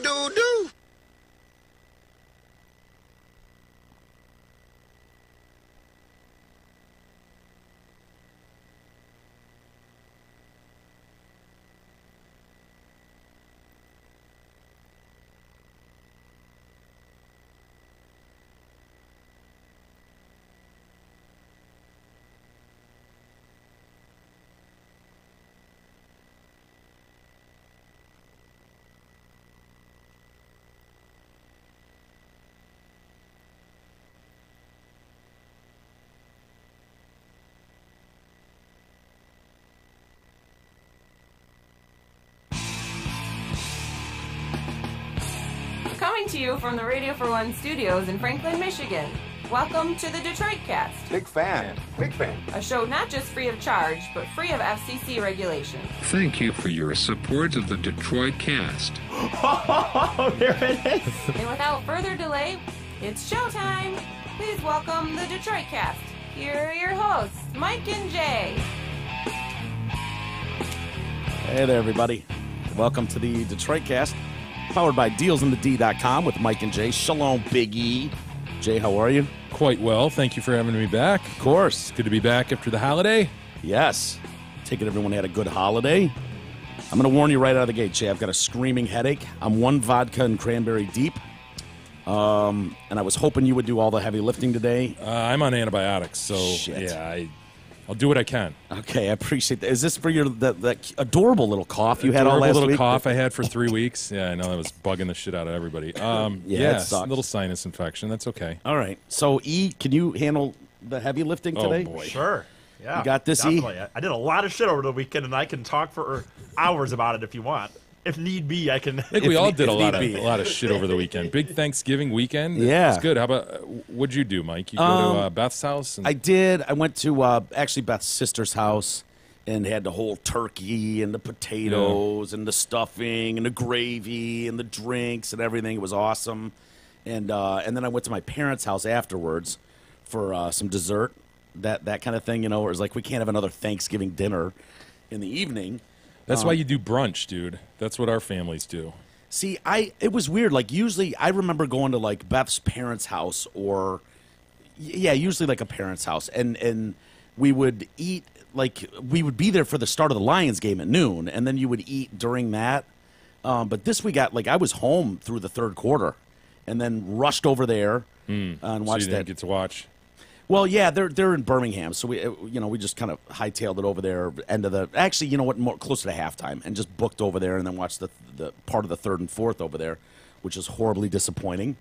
Cock-a-doodle-doo. Coming to you from the Radio for One studios in Franklin, Michigan. Welcome to the Detroit Cast. Big fan. Big fan. A show not just free of charge, but free of FCC regulation. Thank you for your support of the Detroit Cast. Oh, there it is. And without further delay, it's showtime. Please welcome the Detroit Cast. Here are your hosts, Mike and Jay. Hey there, everybody. Welcome to the Detroit Cast, powered by DealsInTheD.com with Mike and Jay. Shalom, Big E. Jay, how are you? Quite well. Thank you for having me back. Of course. Good to be back after the holiday. Yes. Take it everyone had a good holiday. I'm going to warn you right out of the gate, Jay. I've got a screaming headache. I'm one vodka and cranberry deep. And I was hoping you would do all the heavy lifting today. I'm on antibiotics, so Shit. yeah, I'll do what I can. Okay, I appreciate that. Is this for your that adorable little cough you had all last little week? cough I had for 3 weeks. Yeah, I know that was bugging the shit out of everybody. Yeah, it sucks. Little sinus infection. That's okay. All right. So, E, can you handle the heavy lifting today? Oh boy. Sure. Yeah. You got this, definitely. I did a lot of shit over the weekend, and I can talk for hours about it if you want. If need be, I can. I think we all did a lot need be. of shit over the weekend. Big Thanksgiving weekend. Yeah. It's good. How about what'd you do, Mike? You go to Beth's house? And I did. I went to actually Beth's sister's house and had the whole turkey and the potatoes and the stuffing and the gravy and the drinks and everything. It was awesome. And then I went to my parents' house afterwards for some dessert, that kind of thing. You know, where it's like we can't have another Thanksgiving dinner in the evening. That's why you do brunch, dude. That's what our families do. See, it was weird. Like, usually I remember going to, like, Beth's parents' house or, usually, like, a parent's house. And we would eat, like, we would be there for the start of the Lions game at noon, and then you would eat during that. But this we got, like, I was home through the third quarter and then rushed over there and So watched you that. didn't get to watch? Well, yeah, they're in Birmingham, so we just kind of hightailed it over there. End of the actually, you know what, closer to halftime, and just booked over there, and then watched the part of the third and fourth over there, which is horribly disappointing.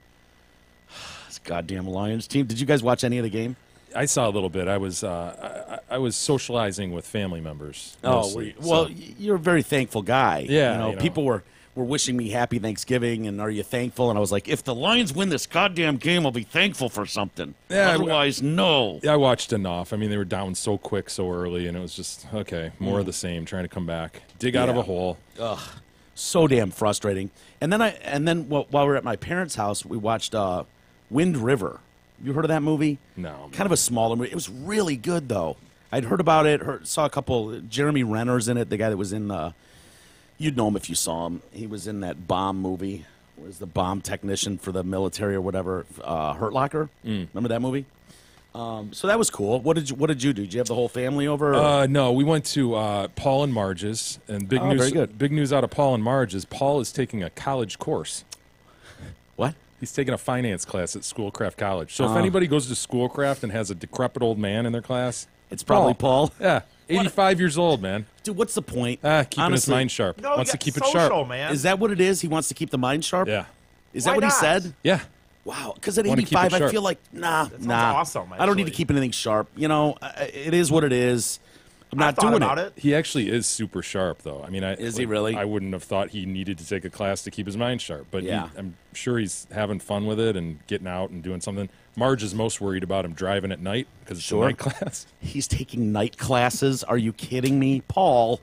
This goddamn Lions team. Did you guys watch any of the game? I saw a little bit. I was socializing with family members. Mostly, well, so. you're a very thankful guy. Yeah, people were wishing me happy Thanksgiving, and are you thankful? And I was like, if the Lions win this goddamn game, I'll be thankful for something. Yeah, Otherwise, no. I watched enough. I mean, they were down so quick, so early, and it was just, okay, more of the same, trying to come back. Dig out of a hole. Ugh, so damn frustrating. And then while we were at my parents' house, we watched Wind River. You heard of that movie? No. Kind of a smaller movie. It was really good, though. I'd heard about it, saw a couple, Jeremy Renner's in it, the guy that was in you'd know him if you saw him. He was in that bomb movie. Was the bomb technician for the military or whatever? Hurt Locker. Remember that movie? So that was cool. What did you do? Did you have the whole family over? No, we went to Paul and Marge's, and big news. Very good. Big news out of Paul and Marge's. Paul is taking a college course. What? He's taking a finance class at Schoolcraft College. So if anybody goes to Schoolcraft and has a decrepit old man in their class, It's probably Paul. Yeah, 85 years old, man. Dude, what's the point? Keeping Honestly, his mind sharp. No, Wants to get keep it social, sharp. man. Is that what it is? He wants to keep the mind sharp? Yeah. Is Why that what he not? said? Yeah. Wow, because at Wanna keep 85, it I sharp. feel like, nah. awesome, I don't need to actually. keep anything sharp. You know, it is what it is. I'm I not thought doing about it. He actually is super sharp, though. I mean, Is he really? I wouldn't have thought he needed to take a class to keep his mind sharp, but Yeah. I'm sure he's having fun with it and getting out and doing something. Marge is most worried about him driving at night because it's a night class. He's taking night classes. Are you kidding me? Paul.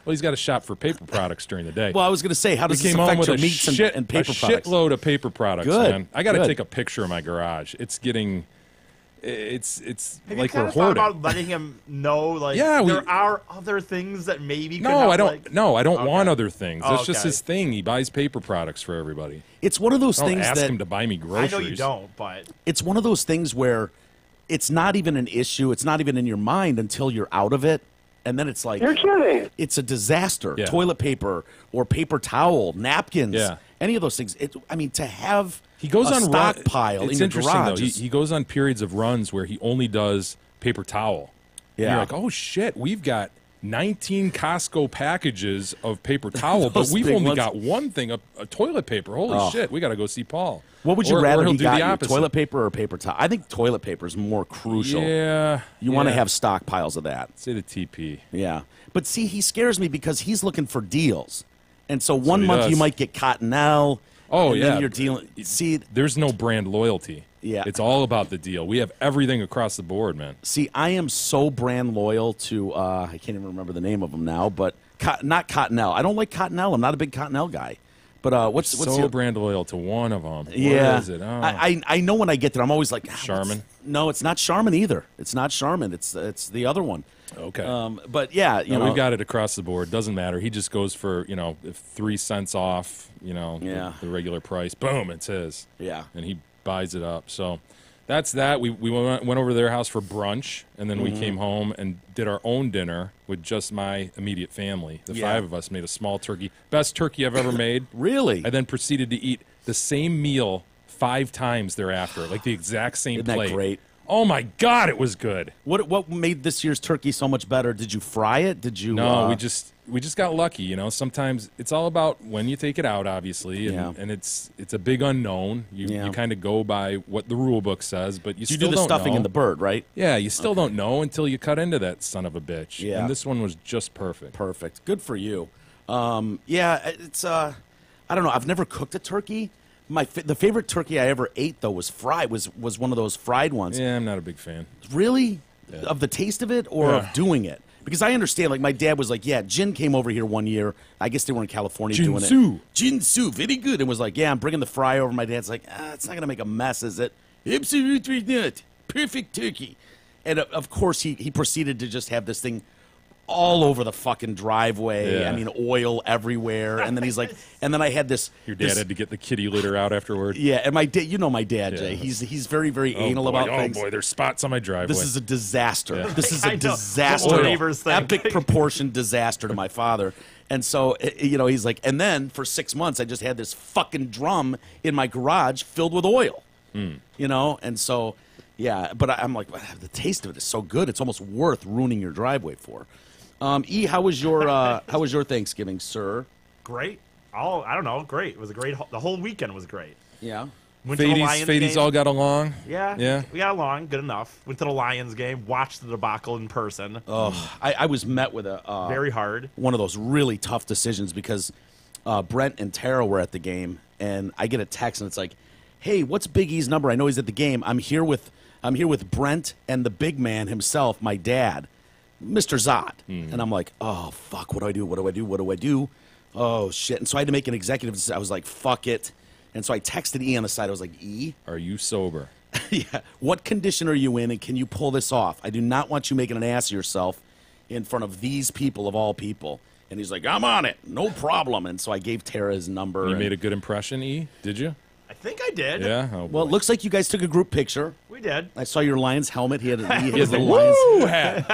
Well, he's got to shop for paper products during the day. Well, I was going to say, how we does this came home affect with your a meats shit, and paper a products? shitload of paper products, Good, man. I got to good. take a picture of my garage. It's getting it's Have like you we're kind of thought hoarding. about letting him know, like, Yeah, there are other things that maybe could No, help, I don't. like- No, I don't Okay. want other things. That's just Okay. his thing. He buys paper products for everybody. It's one of those I don't things ask that him to buy me I groceries. know you don't, but it's one of those things where it's not even an issue. It's not even in your mind until you're out of it. And then it's like, You're kidding. it's a disaster. Yeah. Toilet paper or paper towel, napkins, Yeah. any of those things. I mean, to have He goes a on stockpile It's in your interesting garage. though. is- He goes on periods of runs where he only does paper towel. And Yeah. you're like, oh shit, we've got 19 Costco packages of paper towel, but Those we've big only ones. got one thing of toilet paper. Holy shit, we got to go see Paul. what would you Or rather he'll he do got the you, opposite. toilet paper or paper towel? I think toilet paper is more crucial. Yeah, You want to yeah. have stockpiles of that. Say the TP. Yeah. But see, he scares me because he's looking for deals. And so one he month does. you might get Cottonelle. Oh, and yeah. Then you're dealing. See, There's no brand loyalty. Yeah. It's all about the deal. We have everything across the board, man. I am so brand loyal to, I can't even remember the name of them now, but not Cottonelle. I don't like Cottonelle. I'm not a big Cottonelle guy. But what's so your brand loyal to one of them. Yeah, What is it? Oh. I know when I get there, I'm always like Charmin? No, it's not Charmin either. It's not Charmin. It's the other one. Okay. But yeah, you know, we've got it across the board. Doesn't matter. He just goes for, if 3 cents off, Yeah. the regular price. Boom, it's his. Yeah. And he buys it up. So that's that. We went over to their house for brunch, and then Mm-hmm. we came home and did our own dinner with just my immediate family. The Yeah. 5 of us made a small turkey. Best turkey I've ever made. Really? I then proceeded to eat the same meal 5 times thereafter, like the exact same Isn't that plate. great? Oh my God, it was good. What made this year's turkey so much better? Did you fry it? Did you? No, we just got lucky. Sometimes it's all about when you take it out, obviously, and, Yeah. and it's a big unknown. Yeah. You kind of go by what the rule book says, but you You still do the don't stuffing know. in the bird, right? Yeah, you still don't know until you cut into that son of a bitch. Yeah. And this one was just perfect. Perfect. Good for you. Yeah, it's I don't know. I've never cooked a turkey. The favorite turkey I ever ate though was fried. Was one of those fried ones. Yeah, I'm not a big fan. Really? Of the taste of it or Yeah. of doing it? Because I understand, like, my dad was like, yeah, Jin came over here one year. I guess they were in California doing it. Jinsu. Jinsu, very good. And was like, yeah, I'm bringing the fry over. My dad's like, it's not going to make a mess, is it? Absolutely not. Perfect turkey. And, of course, he proceeded to just have this thing all over the fucking driveway. Yeah. I mean, oil everywhere. And then he's like, and then I had this. Your dad this- had to get the kitty litter out afterward. Yeah, and my dad, you know my dad, Yeah. Jay. He's very, very Oh, anal boy. about Oh things. boy, there's spots on my driveway. This is a disaster. Yeah. This is I a know. disaster. What will neighbors think? Epic proportion disaster to my father. And so, he's like, and then for 6 months, I just had this fucking drum in my garage filled with oil. And so, yeah. But I'm like, the taste of it is so good. It's almost worth ruining your driveway for. E, how was your Thanksgiving, sir? great. I don't know, great. It was a great. The whole weekend was great. Yeah. Went to the Lions Fades game. all got along. Yeah, we got along good enough. Went to the Lions game, watched the debacle in person. Oh, I was met with a Very hard. one of those really tough decisions because Brent and Tara were at the game, and I get a text and it's like, "Hey, what's Big E's number? I know he's at the game. I'm here with Brent and the big man himself, my dad, Mr. Zod." And I'm like, "Oh fuck, what do I do? What do I do? What do I do? Oh shit!" And so I had to make an executive decision. I was like, "Fuck it." And so I texted E on the side. I was like, "E, Are you sober? yeah, what condition are you in, and can you pull this off? I do not want you making an ass of yourself in front of these people of all people." And he's like, "I'm on it, no problem." And so I gave Tara his number. You and- made a good impression, E? Did you? I think I did. Yeah. Oh, well, it boy. looks like you guys took a group picture. We did. I saw your Lions helmet. He had He the has the Lions. woo hat.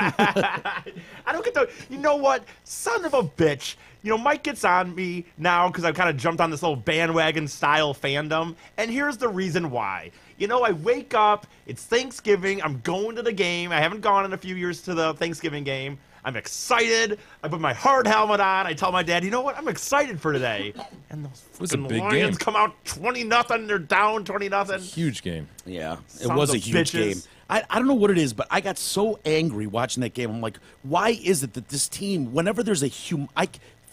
I don't get the. You know what? Son of a bitch. Mike gets on me now because I've kind of jumped on this little bandwagon style fandom. And here's the reason why. I wake up, it's Thanksgiving, I'm going to the game. I haven't gone in a few years to the Thanksgiving game. I'm excited. I put my hard helmet on. I tell my dad, you know what? I'm excited for today. And those was a fucking big Lions game. come out 20-0. They're down 20-0. Huge game. Yeah, it Sons was a of huge bitches. game. I don't know what it is, but I got so angry watching that game. I'm like, why is it that this team, whenever there's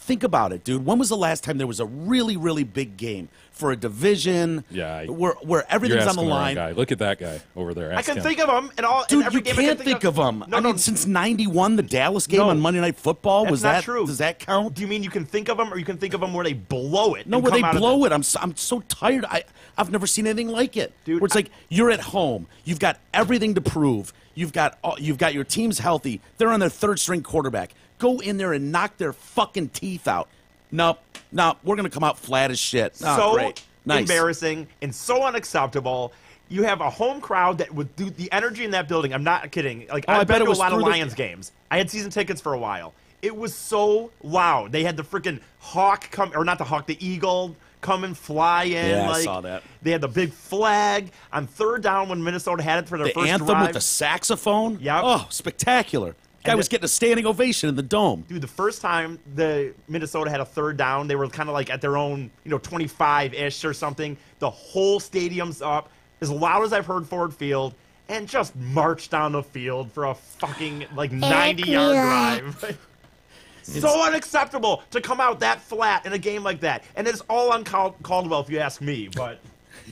think about it, dude. When was the last time there was a really, really big game for a division? Yeah, where everything's on the line. Guy. Look at that guy over there. I can think of him and all. Dude, in every you game can't think of them. No, I mean, since '91, the Dallas game on Monday Night Football, that's not true. Does that count? Do you mean you can think of them, or you can think of them where they blow it? No, where they blow it. I'm so tired. I've never seen anything like it. Dude, where it's like you're at home, you've got everything to prove. You've got your team's healthy. They're on their third string quarterback. Go in there and knock their fucking teeth out. Nope, we're gonna come out flat as shit. Oh, so great. Nice. embarrassing and so unacceptable. You have a home crowd that would do the energy in that building. I'm not kidding. Like I've been to a lot of Lions games. I had season tickets for a while. It was so loud. They had the freaking hawk come, or not the hawk, the eagle come and fly in. Yeah, like, I saw that. They had the big flag on third down when Minnesota had it for their The first anthem drive. with the saxophone. Yep. Oh, spectacular. Guy was getting a standing ovation in the dome. Dude, the first time the Minnesota had a third down, they were kind of like at their own, 25-ish or something. The whole stadium's up, as loud as I've heard Ford Field, and just marched down the field for a fucking, 90-yard drive. So unacceptable to come out that flat in a game like that. And it's all on Caldwell, if you ask me, but...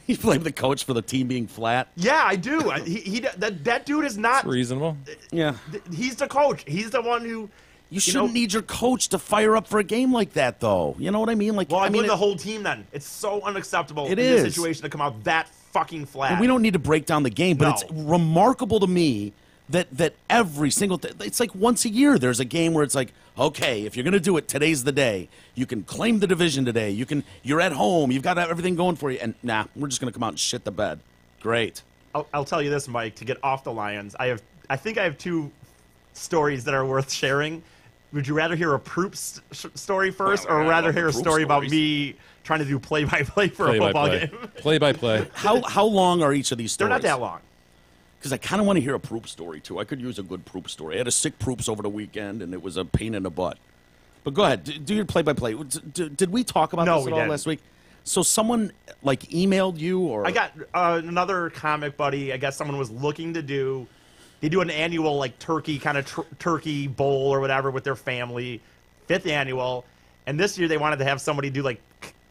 You blame the coach for the team being flat? Yeah, I do. That dude is not... It's reasonable. Yeah. He's the coach. He's the one who... You shouldn't need your coach to fire up for a game like that, though. You know what I mean? Well, I mean the whole team then. It's so unacceptable in is. this situation to come out that fucking flat. And we don't need to break down the game, but it's remarkable to me that every single it's like once a year there's a game where it's like, okay, if you're going to do it, today's the day. You can claim the division today. You're at home. You've got everything going for you. And we're just going to come out and shit the bed. Great. I'll tell you this, Mike, to get off the Lions. I think I have two stories that are worth sharing. Would you rather hear a Proop story first, or rather hear a story about me trying to do play-by-play for a football game? Play-by-play. How long are each of these stories? They're not that long. Because I kind of want to hear a Proop story, too. I could use a good Proop story. I had a sick Proops over the weekend, and it was a pain in the butt. But go ahead. Do your play-by-play. Did we talk about this at all last week? So someone, emailed you? Or I got another comic buddy. I guess someone was looking to do... They do an annual, turkey, kind of turkey bowl or whatever with their family, 5th annual. And this year they wanted to have somebody do,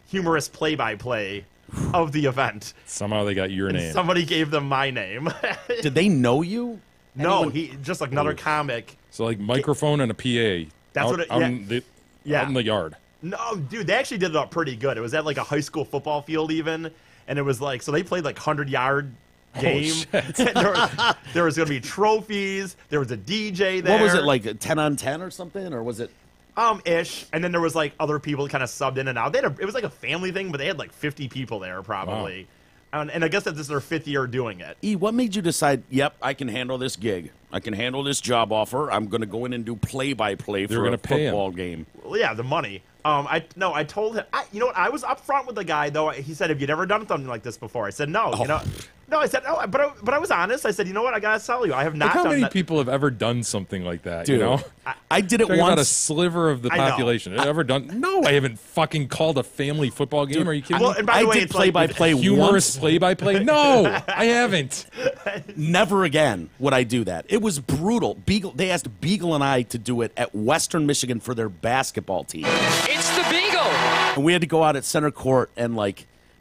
humorous play-by-play of the event. Somehow they got your name. Somebody gave them my name. Did they know you? No, he just another comic. So microphone and a PA. That's out, what it, out in the yard. No, dude, they actually did it up pretty good. It was at a high school football field even, and it was so they played 100-yard game. There was going to be trophies. There was a DJ there. What was it, 10 on 10 or something, or was it? Ish. And then there was other people kind of subbed in and out. It was a family thing, but they had 50 people there probably. Wow. And I guess that this is their 5th year doing it. What made you decide, yep, I can handle this gig. I can handle this job offer. I'm going to go in and do play-by-play for a football game. Well, yeah, the money. I told him. You know what? I was upfront with the guy though. He said, "Have you ever done something like this before?" I said, "No." No, I said no, but I was honest. I said, "You know what? I gotta tell you, I have not." How done many that. people have ever done something like that? Dude, I did it once. About a sliver of the population. Have ever done? No, I haven't fucking called a family football game. Dude, Are you kidding well, me? and by the way, did play-by-play once. Humorous play-by-play? No, I haven't. Never again would I do that. It was brutal. They asked Beagle and I to do it at Western Michigan for their basketball team. It's the Beagle! And we had to go out at center court and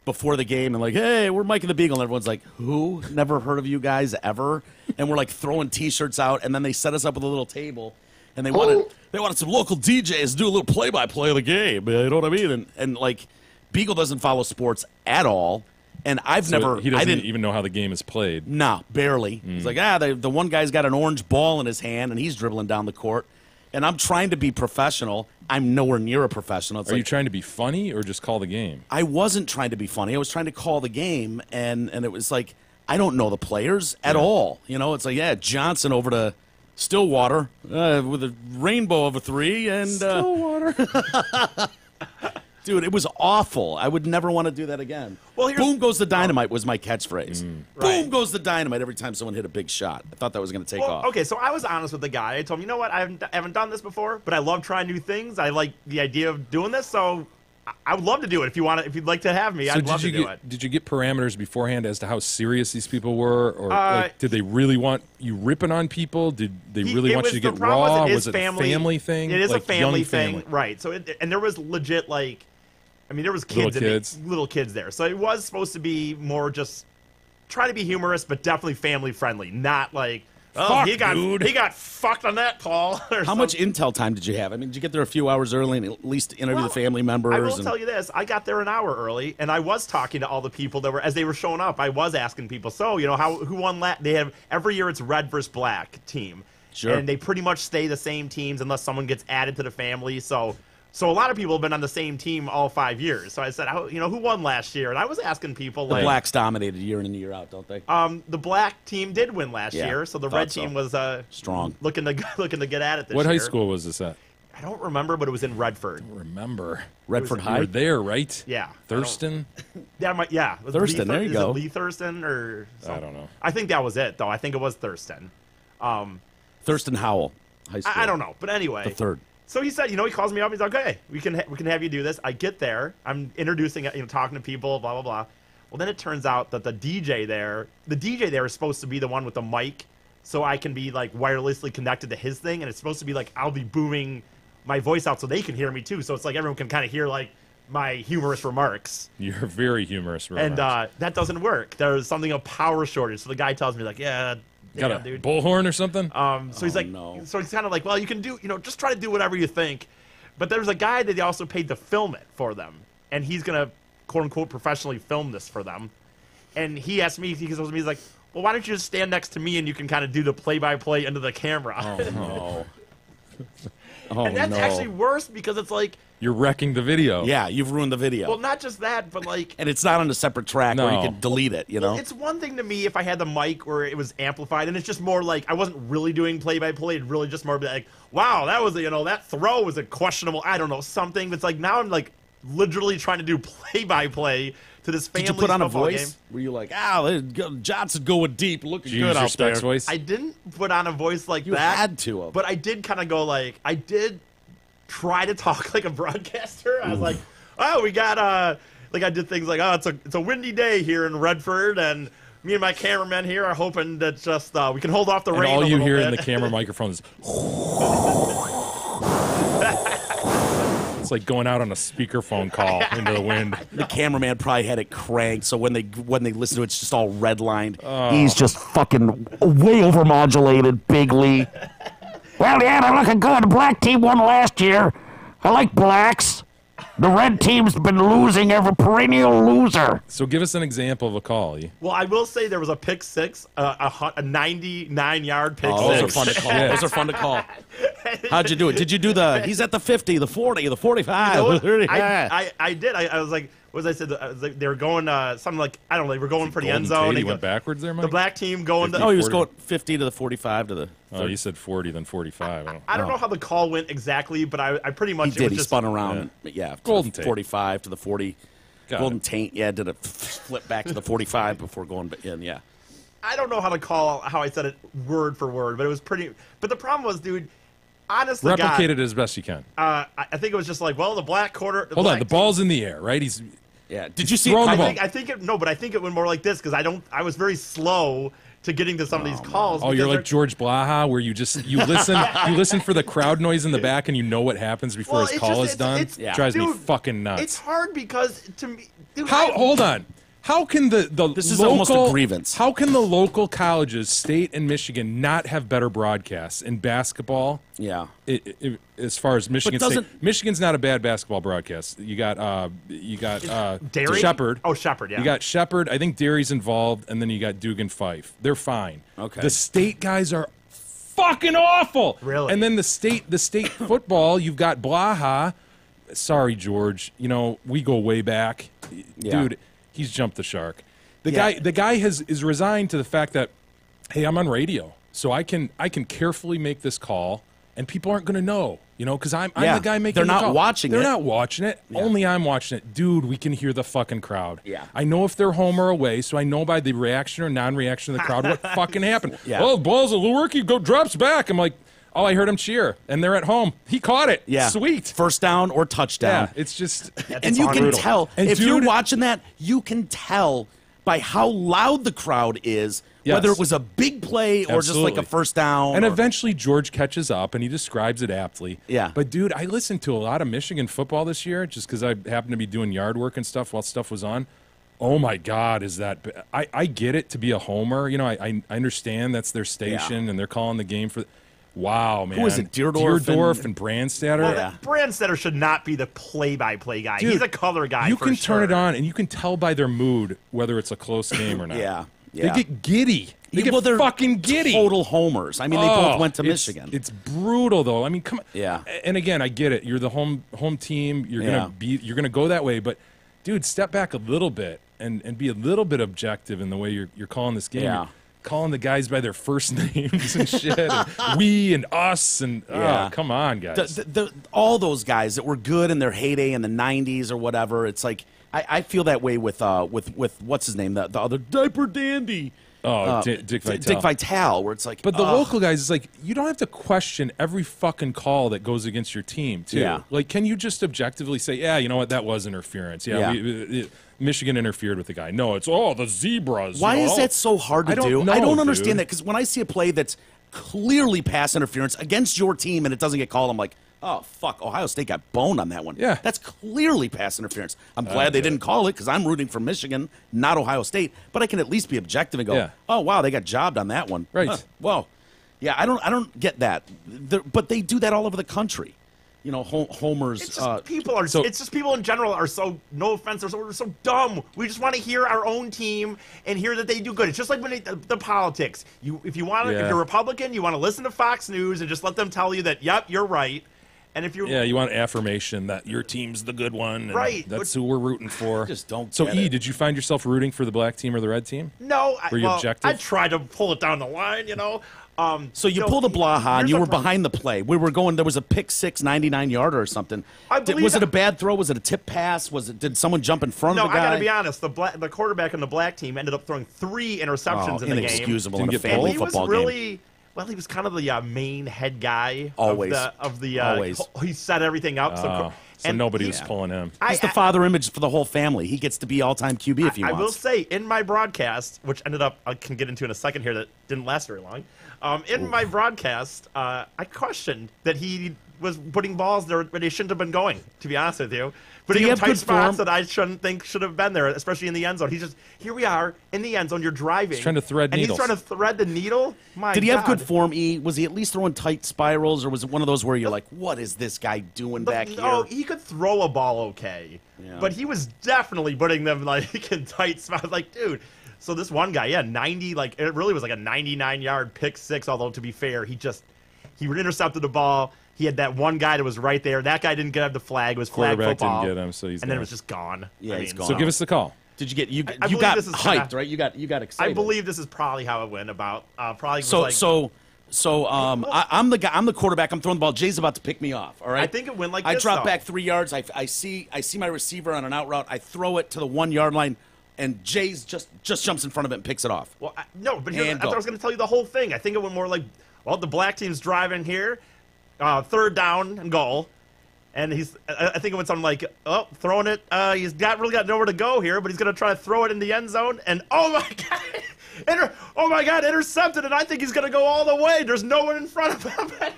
before the game and hey, we're Mike and the Beagle, and everyone's like, who? Never heard of you guys ever? And we're throwing T-shirts out, and then they set us up with a little table, and they wanted some local DJs to do a little play-by-play of the game. You know what I mean? And Beagle doesn't follow sports at all, and he doesn't even know how the game is played. No, barely. He's like, the one guy's got an orange ball in his hand, and he's dribbling down the court. And I'm trying to be professional. I'm nowhere near a professional. Are you trying to be funny or just call the game? I wasn't trying to be funny. I was trying to call the game, and it was I don't know the players at all. It's Johnson over to Stillwater with a rainbow of a 3. And Stillwater. Dude, it was awful. I would never want to do that again. Well, boom goes the dynamite was my catchphrase. Boom goes the dynamite every time someone hit a big shot. I thought that was going to take off. Okay, so I was honest with the guy. I told him, you know what, I haven't done this before, but I love trying new things. I like the idea of doing this, so I would love to do it if you want. If you'd like to have me, I'd love to do it. Did you get parameters beforehand as to how serious these people were, or like, did they really want you ripping on people? Did they really want you to get raw? Was it a family thing? It is like a family thing, right? So and there was legit there was little kids there. So it was supposed to be more just try to be humorous, but definitely family friendly, not like. Oh, he got fucked on that, Paul. How much intel time did you have? I mean, did you get there a few hours early and at least interview the family members? I will tell you this. I got there an hour early, and I was talking to all the people that were, as they were showing up, I was asking people, so, who won They have, every year it's red versus black team. Sure. And they pretty much stay the same teams unless someone gets added to the family, so a lot of people have been on the same team all 5 years. So I said, who won last year? And I was asking people the blacks dominated year in and year out, don't they? The black team did win last year, so the red team was strong, looking to get at it this year. What high school was this at? I don't remember, but it was in Redford. Redford High. You were there, right? Yeah. Thurston. Yeah. Thurston. There you go. Lee Thurston or something? I don't know. I think that was it, though. I think it was Thurston. Thurston Howell High School. I don't know, but anyway. The third. So he said, he calls me up. He's like, okay, we can have you do this. I get there. I'm introducing, talking to people, blah, blah, blah. Well, then it turns out that the DJ there is supposed to be the one with the mic, so I can be, like, wirelessly connected to his thing, and it's supposed to be, like, I'll be booming my voice out so they can hear me, too. So it's like everyone can kind of hear, like, my humorous remarks. You're very humorous remarks. And that doesn't work. There's something of power shortage. So the guy tells me, like, yeah, got a dude. bullhorn or something? So he's like, no. So he's kind of like, well, you can do, just try to do whatever you think. But there's a guy that they also paid to film it for them, and he's gonna quote unquote professionally film this for them. And he asked me, he's like, well, why don't you just stand next to me and you can kind of do the play-by-play into the camera? Oh no. And that's actually worse because it's like you're wrecking the video. Yeah, you've ruined the video. Well, not just that, but like... And it's not on a separate track where you can delete it, Well, it's one thing to me if I had the mic where it was amplified, and it's just more like I wasn't really doing play-by-play. It really just more like, wow, that was, that throw was a questionable, I don't know, something. It's like now I'm like literally trying to do play-by-play to this family. Did you put on a voice? Game. Were you like, Johnson going deep, looking good out there? Voice? I didn't put on a voice like you that. You had to. But I did kind of go like, I did try to talk like a broadcaster. I was like, oh, we got like I did things like, oh, it's a windy day here in Redford, and me and my cameraman here are hoping that just we can hold off the rain. All you hear bit. in the camera microphone is. It's like going out on a speakerphone call into the wind. The cameraman probably had it cranked, so when they listen to it, it's just all redlined. He's just fucking way overmodulated, bigly. Well, yeah, they're looking good. The black team won last year. I like blacks. The red team's been losing, every perennial loser. So give us an example of a call. Well, I will say there was a pick six, a 99-yard pick six. Those are fun to call. Those are fun to call. How'd you do it? Did you do he's at the 50, the 40, the 45? I did. I was like, what was I said? I was like, they were going something like, I don't know, they were going for the end zone. He went backwards there, Mike? The black team going 50, to... he was going 50 to the 45 to the... 30. Oh, you said 40, then 45. I don't know how the call went exactly, but I pretty much... He spun around, Golden 45 to the 40. Golden it. Taint, did a flip back to the 45 before going in, yeah. I don't know how I said it word for word, but it was pretty... But the problem was, dude... Honestly, replicate it as best you can. I think it was just like, well, the black quarter... Hold on, the ball's in the air, right? Did you see it? I think it went more like this because I was very slow to getting to some of these calls. Oh, you're like George Blaha, where you listen for the crowd noise in the back and you know what happens before his call is done. Drives me fucking nuts. It's hard because to me, dude, hold on. How can the this is almost a grievance? How can the local colleges, State and Michigan, not have better broadcasts in basketball? Yeah. As far as Michigan State, Michigan's not a bad basketball broadcast. You got Shepherd. Oh, Shepherd. Yeah. You got Shepherd. I think Derry's involved, and then you got Dugan Fife. They're fine. Okay. The State guys are fucking awful. Really. And then the state football, you've got Blaha. Sorry, George. We go way back, dude. He's jumped the shark. The guy is resigned to the fact that, hey, I'm on radio, so I can carefully make this call, and people aren't going to know, because I'm the guy making. They're the call. not watching. They're not watching it. Yeah. Only I'm watching it, dude. We can hear the fucking crowd. Yeah. I know if they're home or away, so I know by the reaction or non-reaction of the crowd what fucking happened. Yeah. Oh, ball's a little worky. Drops back. I'm like, Oh, I heard him cheer, and they're at home. He caught it. Yeah. Sweet. First down or touchdown. Yeah, it's just And you can brutal. tell, And if dude, you're watching that, you can tell by how loud the crowd is, Yes. whether it was a big play or just like Absolutely. a first down. And or- eventually George catches up, and he describes it aptly. Yeah. But, dude, I listened to a lot of Michigan football this year just because I happened to be doing yard work and stuff while stuff was on. Oh, my God, is that – I get it to be a homer. You know, I understand that's their station, and they're calling the game for – wow, man. Who is it, Deerdorf and Brandstatter? Well, Yeah. Brandstatter should not be the play-by-play guy. Dude, He's a color guy. You for can sure. turn it on, and you can tell by their mood whether it's a close game or not. Yeah. They get giddy. They get Well, they're fucking giddy. Total homers. I mean, they both went to Michigan. It's brutal, though. I mean, come on. Yeah. And again, I get it. You're the home team. You're gonna go that way. But, dude, step back a little bit and be a little bit objective in the way you're calling this game. Yeah. You're calling the guys by their first names and shit. And we and us and Yeah. come on, guys. All those guys that were good in their heyday in the '90s or whatever. It's like I feel that way with what's his name, the other diaper dandy. Dick Vitale. Dick Vitale, where it's like, But the local guys, it's like, you don't have to question every fucking call that goes against your team, too. Yeah. Like, can you just objectively say, yeah, you know what, that was interference. Yeah, Yeah. Michigan interfered with the guy. No, it's, the zebras. Why you is know? that so hard to I don't do? know, I don't dude. understand that, because when I see a play that's clearly pass interference against your team and it doesn't get called, I'm like, oh, fuck, Ohio State got boned on that one. Yeah. That's clearly pass interference. I'm glad they didn't call it because I'm rooting for Michigan, not Ohio State. But I can at least be objective and go, Yeah. oh, wow, they got jobbed on that one. Right. Whoa. Yeah, I don't get that. But they do that all over the country. You know, homers. It's just it's just people in general are so, no offense, we're so dumb. We just want to hear our own team and hear that they do good. It's just like when the politics. If you're Republican, you want to listen to Fox News and just let them tell you that, yep, you're right. And if you're you want affirmation that your team's the good one. And Right, that's who we're rooting for. just don't So, get it. did you find yourself rooting for the black team or the red team? no, Were you objective? I tried to pull it down the line, you know. So you pulled a Blaha and here's you the were problem. behind the play. We were going. There was a pick six, 99-yarder or something. Was it a bad throw? Was it a tip pass? Did someone jump in front No, of the guy? I got to be honest. The quarterback in the black team ended up throwing 3 interceptions in the game. Inexcusable Didn't in a get family And he was football really game. well. He was kind of the main head guy. Always. Always. He set everything up. So and nobody he- was pulling him. He's the father image for the whole family. He gets to be all-time QB if he I wants. will say, in my broadcast, which ended up, I can get into in a second here, that didn't last very long. In my broadcast, I questioned that he was putting balls there where they shouldn't have been going, to be honest with you. Putting he him have tight good spots form? that I shouldn't think should have been there, especially in the end zone. He's just, here we are, in the end zone, you're driving. He's trying to thread and needles. he's trying to thread the needle? My Did he have good God. form, E? Was he at least throwing tight spirals, or was it one of those where you're like, what is this guy doing back here? No, he could throw a ball okay, Yeah. but he was definitely putting them like in tight spots. Like, dude. So this one guy, 90, like it really was like a 99-yard pick six. Although to be fair, he intercepted the ball. He had that one guy that was right there. That guy didn't get the flag. It was flag Quarterback football. didn't get him, so he's and then it gone. was just gone. Yeah, he's gone. So give us the call. Did you get you? I You believe got this is hyped, kinda- right? You got excited. I believe this is probably how it went about. Probably was So like, I'm the guy. I'm the quarterback. I'm throwing the ball. Jay's about to pick me off. All right. I think it went like I this, drop though. back 3 yards. I see my receiver on an out route. I throw it to the 1 yard line, and Jay's just jumps in front of it and picks it off. Well, no, but here, And I thought I was going to tell you the whole thing. I think it went more like, well, the black team's driving here, 3rd down and goal, and I think it went something like, oh, throwing it. He's really got nowhere to go here, but he's going to try to throw it in the end zone, and oh my God, intercepted, and I think he's going to go all the way. There's no one in front of him.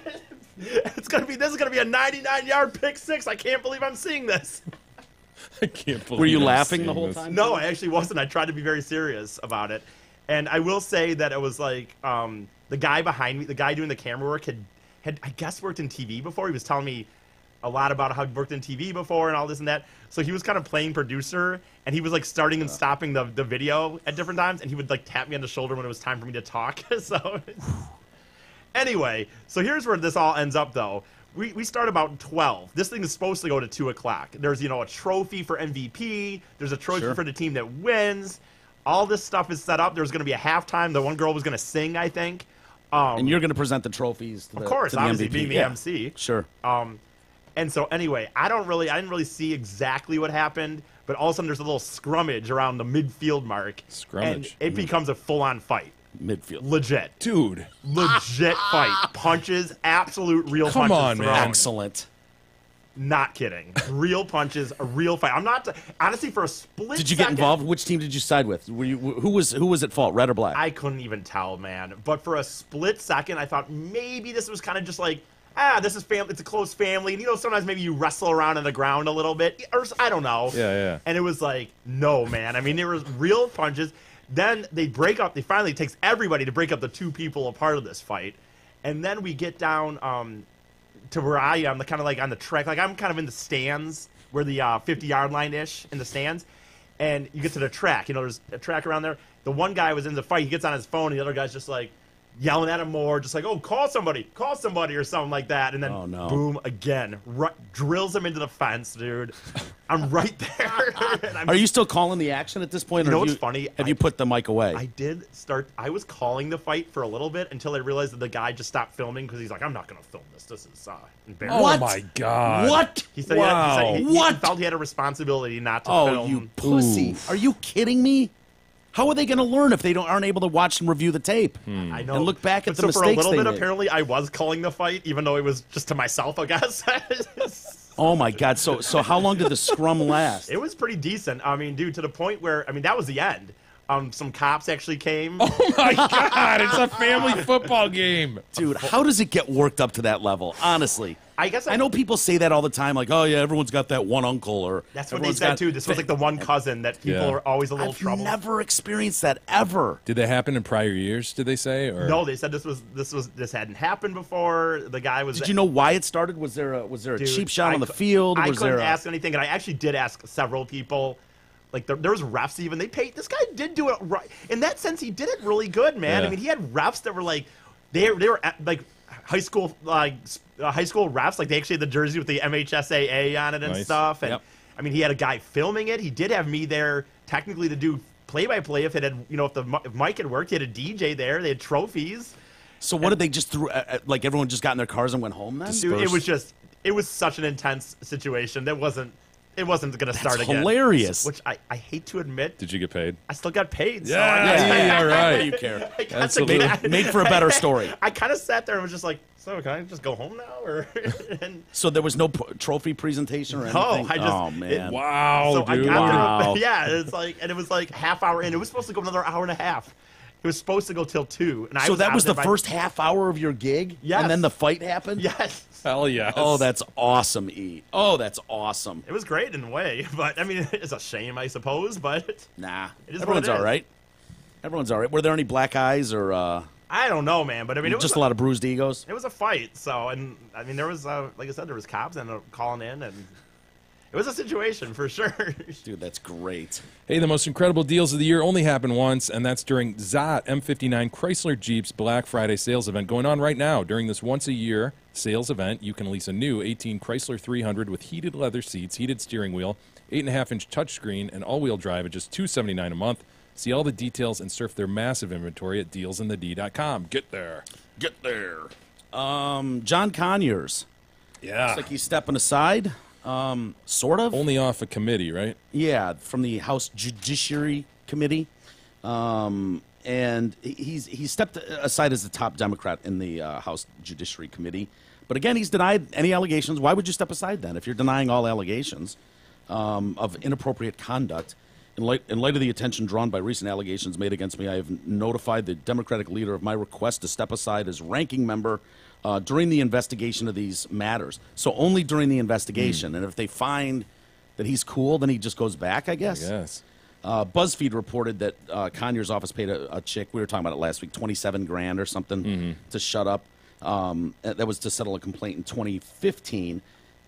This is going to be a 99-yard pick six. I can't believe I'm seeing this. I can't believe Were you I'm laughing the seeing whole this. time? No, I actually wasn't. I tried to be very serious about it. And I will say that it was like the guy behind me, the guy doing the camera work, had I guess worked in TV before. He was telling me a lot about how he worked in TV before and all this and that. So he was kind of playing producer, and he was like starting and stopping the video at different times, and he would like tap me on the shoulder when it was time for me to talk. So anyway, so here's where this all ends up, though. We start about 12. This thing is supposed to go to 2 o'clock. There's, a trophy for MVP. There's a trophy for the team that wins. All this stuff is set up. There's going to be a halftime. The one girl was going to sing, I think. And you're going to present the trophies to Of course, to the obviously MVP. being the Yeah. MC. Sure. And so anyway, I didn't really see exactly what happened, but all of a sudden there's a little scrummage around the midfield mark. Scrummage. And it becomes a full-on fight. midfield. Legit. Dude. Legit fight. Punches, absolute real Come punches on, man. thrown. Excellent. Not kidding. Real punches, a real fight. I'm not honestly for a split. Did you get involved? Which team did you side with? Who was at fault, red or black? I couldn't even tell, man. But for a split second, I thought maybe this was kind of just like, this is family. It's a close family, and sometimes maybe you wrestle around on the ground a little bit, or I don't know. Yeah. And it was like, no, man. I mean, there was real punches. Then they break up. They finally takes everybody to break up the two people a part of this fight, and then we get down to where I am, kind of like on the track. Like I'm kind of in the stands, where the 50-yard line-ish in the stands. And you get to the track. There's a track around there. The one guy was in the fight. He gets on his phone, and the other guy's just like yelling at him more, just like, oh, call somebody, or something like that. And then, boom, again. Drills him into the fence, dude. I'm right there. Are you still calling the action at this point? You know what's funny? Have you put the mic away? I was calling the fight for a little bit until I realized that the guy just stopped filming because he's like, I'm not going to film this. This is embarrassing. Oh, my God. What? He said, wow. he felt he had a responsibility not to film. Oh, you pussy. Are you kidding me? How are they going to learn if they aren't able to watch and review the tape? I know. And look back at the so mistakes for a little they bit, made. apparently, I was calling the fight, even though it was just to myself, I guess. Oh, my God. So how long did the scrum last? It was pretty decent. I mean, dude, to the point where, that was the end. Some cops actually came. Oh, my God. It's a family football game. Dude, how does it get worked up to that level? Honestly. I guess I know people say that all the time, like, oh, yeah, everyone's got that one uncle. Or that's what they said, too. This was like the one cousin that people are always a little trouble. I've never experienced that, ever. Did that happen in prior years, did they say? Or? No, they said this hadn't happened before. The guy was... Did you know why it started? Was there a cheap shot on the field? I couldn't ask anything, and I actually did ask several people. Like, there was refs even. This guy did do it right. In that sense, he did it really good, man. Yeah. I mean, he had refs that were like... They were like high school refs. Like, they actually had the jersey with the MHSAA on it and stuff. And I mean, he had a guy filming it. He did have me there technically to do play-by-play if it had, if Mike had worked. He had a DJ there. They had trophies. So what did they just threw? Like everyone just got in their cars and went home then? Dude, it was such an intense situation. It wasn't going to start again. Hilarious. Which I hate to admit. Did you get paid? I still got paid. So Yeah, right. You care. Absolutely. Made for a better story. I kind of sat there and was just like, so can I just go home now? Or So there was no trophy presentation or anything? No, man. Wow, so dude. I got Wow. there, yeah, it was like half hour in. It was supposed to go another hour and a half. It was supposed to go till 2. And So that was the first half hour of your gig? Yes. And then the fight happened? Yes. Hell yes. Oh, that's awesome, E. Oh, that's awesome. It was great in a way, but I mean, it's a shame, I suppose. But Nah. It is Everyone's what it all right. Everyone's all right. Were there any black eyes or I don't know, man. But I mean, it was just a lot of bruised egos? It was a fight. So, and I mean, there was, like I said, there was cops and calling in, and it was a situation for sure. Dude, that's great. Hey, the most incredible deals of the year only happen once, and that's during ZOT M59 Chrysler Jeep's Black Friday sales event going on right now. During this once-a-year sales event, you can lease a new 18 Chrysler 300 with heated leather seats, heated steering wheel, 8.5-inch touchscreen, and all-wheel drive at just $279 a month. See all the details and surf their massive inventory at dealsinthed.com. Get there. Get there. John Conyers. Yeah. Looks like he's stepping aside. Sort of. Only off a committee, right? Yeah, from the House Judiciary Committee. And he stepped aside as the top Democrat in the House Judiciary Committee. But again, he's denied any allegations. Why would you step aside then if you're denying all allegations of inappropriate conduct? In light of the attention drawn by recent allegations made against me, I have notified the Democratic leader of my request to step aside as ranking member during the investigation of these matters. So only during the investigation. And if they find that he's cool, then he just goes back, I guess. Yes. BuzzFeed reported that Conyers' office paid a chick, we were talking about it last week, $27,000 or something to shut up. That was to settle a complaint in 2015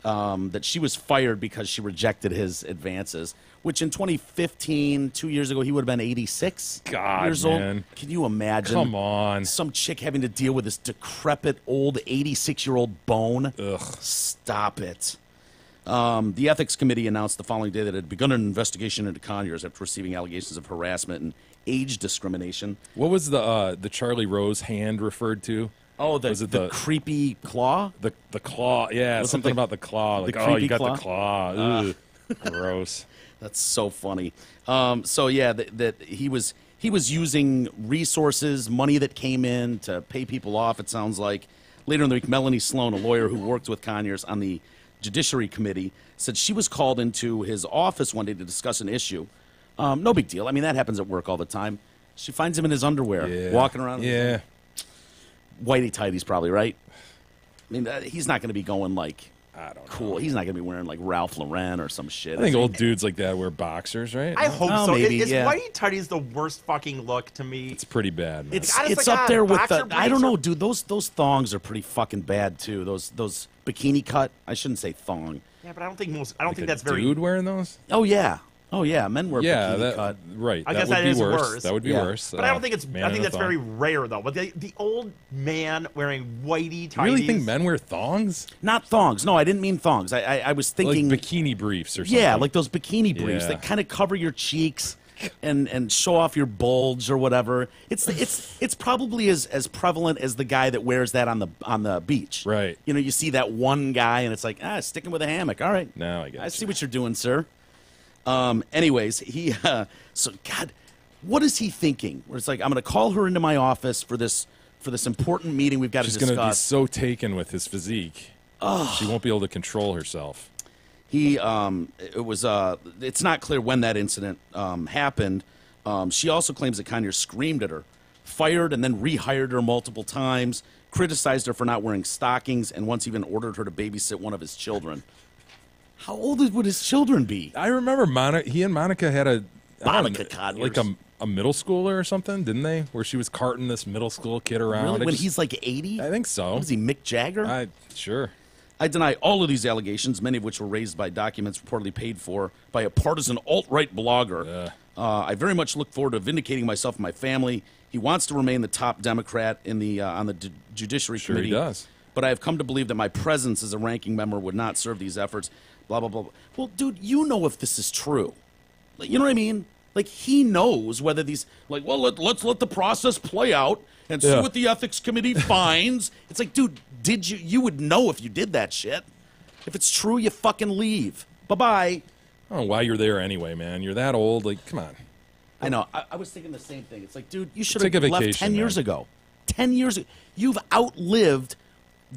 that she was fired because she rejected his advances, which in 2015, 2 years ago, he would have been 86 years man. old. Can you imagine? Come on. Some chick having to deal with this decrepit, old, 86-year-old bone? Ugh. Stop it. The Ethics Committee announced the following day that it had begun an investigation into Conyers after receiving allegations of harassment and age discrimination. What was the Charlie Rose hand referred to? Oh, Was it the creepy claw? The claw, yeah, Was it something the- about the claw. Like, the oh, you creepy got claw? the claw. Ugh. Gross. That's so funny. So yeah, that he was he was using resources, money that came in to pay people off, it sounds like. Later in the week, Melanie Sloan, a lawyer who worked with Conyers on the Judiciary Committee, said she was called into his office one day to discuss an issue. No big deal. I mean, that happens at work all the time. She finds him in his underwear, walking around. Yeah. Whitey tighties, probably, right? I mean, he's not going to be going like, I don't know. cool. He's not going to be wearing like Ralph Lauren or some shit. I think old dudes like that wear boxers, right? I hope Oh, so. maybe, Is yeah. Whitey tighties the worst fucking look to me? It's pretty bad, man. It's Honest to up God, there with boxer the. I don't briefs know, are- dude. Those thongs are pretty fucking bad too. Those bikini cut. I shouldn't say thong. Yeah, but I don't think think a that's very. dude wearing those? Oh yeah. Men wear Yeah, bikini cut. right. I that guess would that be is worse. worse. That would be Yeah. worse. But I don't think it's. man I in think a that's thong. very rare though. But the old man wearing whitey tighties. You really think men wear thongs? Not thongs. No, I didn't mean thongs. I was thinking. Like bikini briefs or something? Yeah, like those bikini briefs Yeah. that kind of cover your cheeks and show off your bulge or whatever. It's probably as prevalent as the guy that wears that on the beach. Right. You know, you see that one guy and it's like, sticking with a hammock. All right. Now I get I you. see what you're doing, sir. Anyways, so God, what is he thinking? Where it's like, I'm going to call her into my office for this important meeting we've got She's to going to be discuss. so taken with his physique. She won't be able to control herself. It's not clear when that incident happened. She also claims that Conyers screamed at her, fired and then rehired her multiple times, criticized her for not wearing stockings, and once even ordered her to babysit one of his children. How old would his children be? I remember he and Monica had Monica Conyers. like a middle schooler or something, didn't they? Where she was carting this middle school kid around. Really? I When just- he's like 80? I think so. What is he, Mick Jagger? Sure. I deny all of these allegations, many of which were raised by documents reportedly paid for by a partisan alt-right blogger. I very much look forward to vindicating myself and my family. He wants to remain the top Democrat in the on the Judiciary Sure Committee. he does. But I have come to believe that my presence as a ranking member would not serve these efforts. Blah, blah, blah, blah. Well, dude, you know if this is true. Like, you know what I mean? Like, he knows whether these... Like, well, let's let the process play out and see Yeah. what the ethics committee finds. It's like, dude, did you... You would know if you did that shit. If it's true, you fucking leave. Bye-bye. I don't know why you're there anyway, man. You're that old. Like, come on. I know. I was thinking the same thing. It's like, dude, you should Take have a left vacation, 10 years man. ago. 10 years ago. You've outlived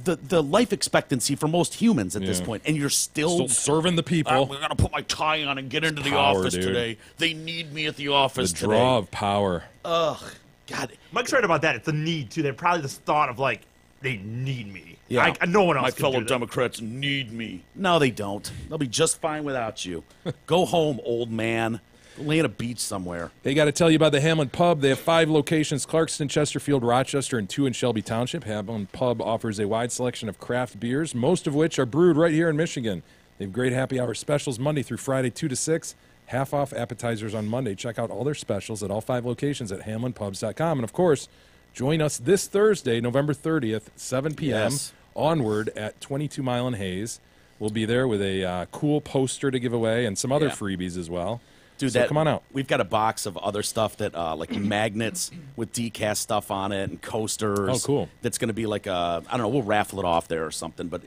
the life expectancy for most humans at this Yeah. point, and you're Still serving the people. I'm going to put my tie on and get into the Power, office dude. today. They need me at the office the draw today. of power. God. Mike's right about that. It's the need too. They probably just thought of like they need me. Yeah. No one else. My can fellow do that. Democrats need me. No, they don't. They'll be just fine without you. Go home, old man. Go lay on a beach somewhere. They got to tell you about the Hamlin Pub. They have 5 locations: Clarkston, Chesterfield, Rochester, and 2 in Shelby Township. Hamlin Pub offers a wide selection of craft beers, most of which are brewed right here in Michigan. They have great happy hour specials Monday through Friday, 2 to 6. Half off appetizers on Monday. Check out all their specials at all 5 locations at hamlinpubs.com. And, of course, join us this Thursday, November 30th, 7 p.m. Yes. onward at 22 Mile and Hayes. We'll be there with a cool poster to give away and some other Yeah. freebies as well. Dude, So come on out. We've got a box of other stuff that, like magnets with decast stuff on it and coasters. Oh, cool. That's going to be like I don't know, we'll raffle it off there or something. But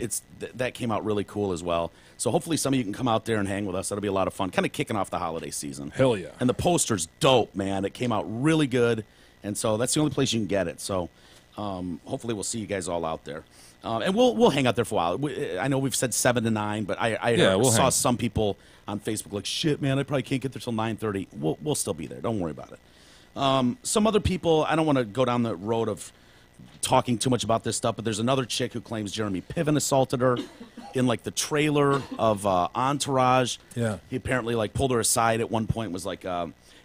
that came out really cool as well. So hopefully some of you can come out there and hang with us. That'll be a lot of fun. Kind of kicking off the holiday season. Hell yeah. And the poster's dope, man. It came out really good. And so that's the only place you can get it. So hopefully we'll see you guys all out there. And we'll hang out there for a while. I know we've said 7 to 9, but I we'll saw hang. some people on Facebook like, shit, man, I probably can't get there till 9:30. We'll still be there. Don't worry about it. Some other people, I don't want to go down the road of talking too much about this stuff, but there's another chick who claims Jeremy Piven assaulted her in like the trailer of Entourage. Yeah. He apparently like pulled her aside at one point and was like,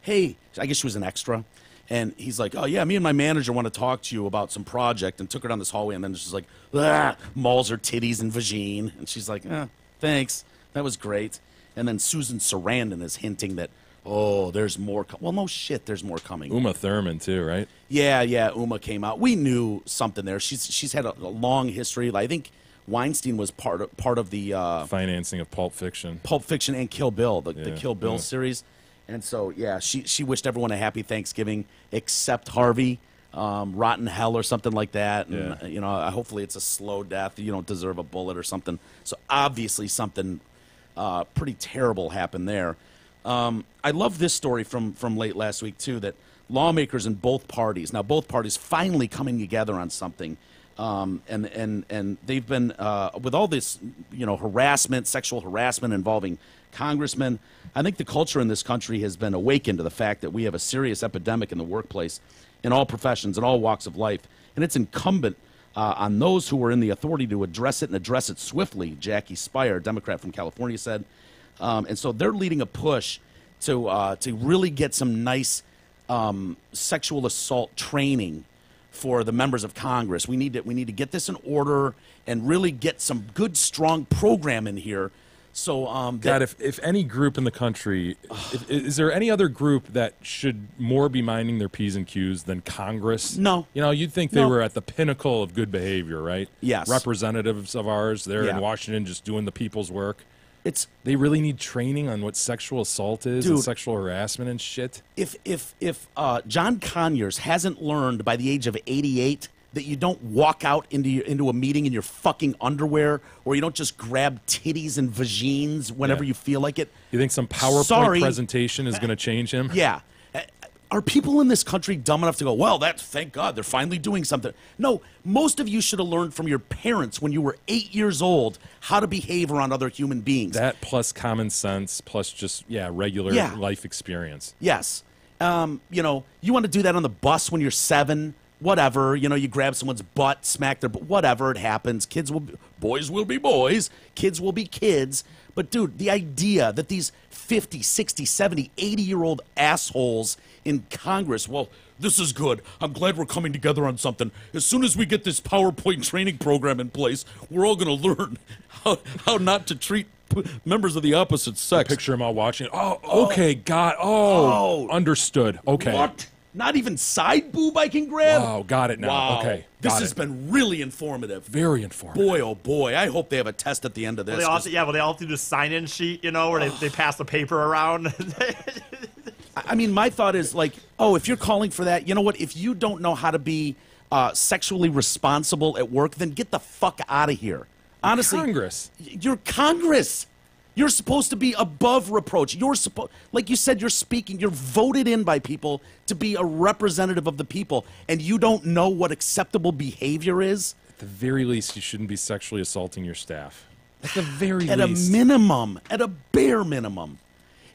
hey, I guess she was an extra. And he's like, oh, yeah, me and my manager want to talk to you about some project, and took her down this hallway, and then she's like, mauls her titties and vagine. And she's like, thanks. That was great. And then Susan Sarandon is hinting that, oh, there's more. Well, no shit, there's more coming. Uma Thurman, too, right? Yeah, Uma came out. We knew something there. She's had a long history. I think Weinstein was part of the Financing of Pulp Fiction. Pulp Fiction and Kill Bill, the Yeah, Kill Bill yeah. series. And so, yeah, she wished everyone a happy Thanksgiving except Harvey, rotten hell or something like that. And, Yeah. you know, hopefully it's a slow death. You don't deserve a bullet or something. So obviously something pretty terrible happened there. I love this story from late last week, too, that lawmakers in both parties. Now, both parties finally coming together on something. And they've been, with all this, harassment, sexual harassment involving congressmen, I think the culture in this country has been awakened to the fact that we have a serious epidemic in the workplace, in all professions, in all walks of life. And it's incumbent on those who are in the authority to address it and address it swiftly, Jackie Spire, Democrat from California, said. And so they're leading a push to really get some nice sexual assault training for the members of Congress. We need to get this in order and really get some good, strong program in here. So, God, if any group in the country, is there any other group that should more be minding their P's and Q's than Congress? No. You'd think they were at the pinnacle of good behavior, right? Yes. Representatives of ours, they're in Washington just doing the people's work. They really need training on what sexual assault is and sexual harassment and shit. If John Conyers hasn't learned by the age of 88 that you don't walk out into a meeting in your fucking underwear, or you don't just grab titties and vagines whenever you feel like it. You think some PowerPoint presentation is going to change him? Yeah. Are people in this country dumb enough to go, well, thank God, they're finally doing something? No, most of you should have learned from your parents when you were 8 years old how to behave around other human beings. That plus common sense, plus just, regular life experience. Yes. You want to do that on the bus when you're 7, whatever. You grab someone's butt, smack their butt, whatever, it happens. Boys will be boys, kids will be kids. But, dude, the idea that these 50, 60, 70, 80-year-old assholes in Congress, well, this is good. I'm glad we're coming together on something. As soon as we get this PowerPoint training program in place, we're all going to learn how not to treat members of the opposite sex. Picture them all watching. Oh, okay, God. Oh, understood. Okay. What? Not even side boob I can grab? Wow, got it now. Wow. Okay, this has been really informative. Very informative. Boy, oh boy, I hope they have a test at the end of this. Well, they all do the sign-in sheet, where they pass the paper around. I mean, my thought is like, if you're calling for that, you know what? If you don't know how to be sexually responsible at work, then get the fuck out of here. Honestly, Congress. You're Congress. You're supposed to be above reproach. Like you said, you're voted in by people to be a representative of the people, and you don't know what acceptable behavior is? At the very least, you shouldn't be sexually assaulting your staff. At the very least. At a minimum, at a bare minimum.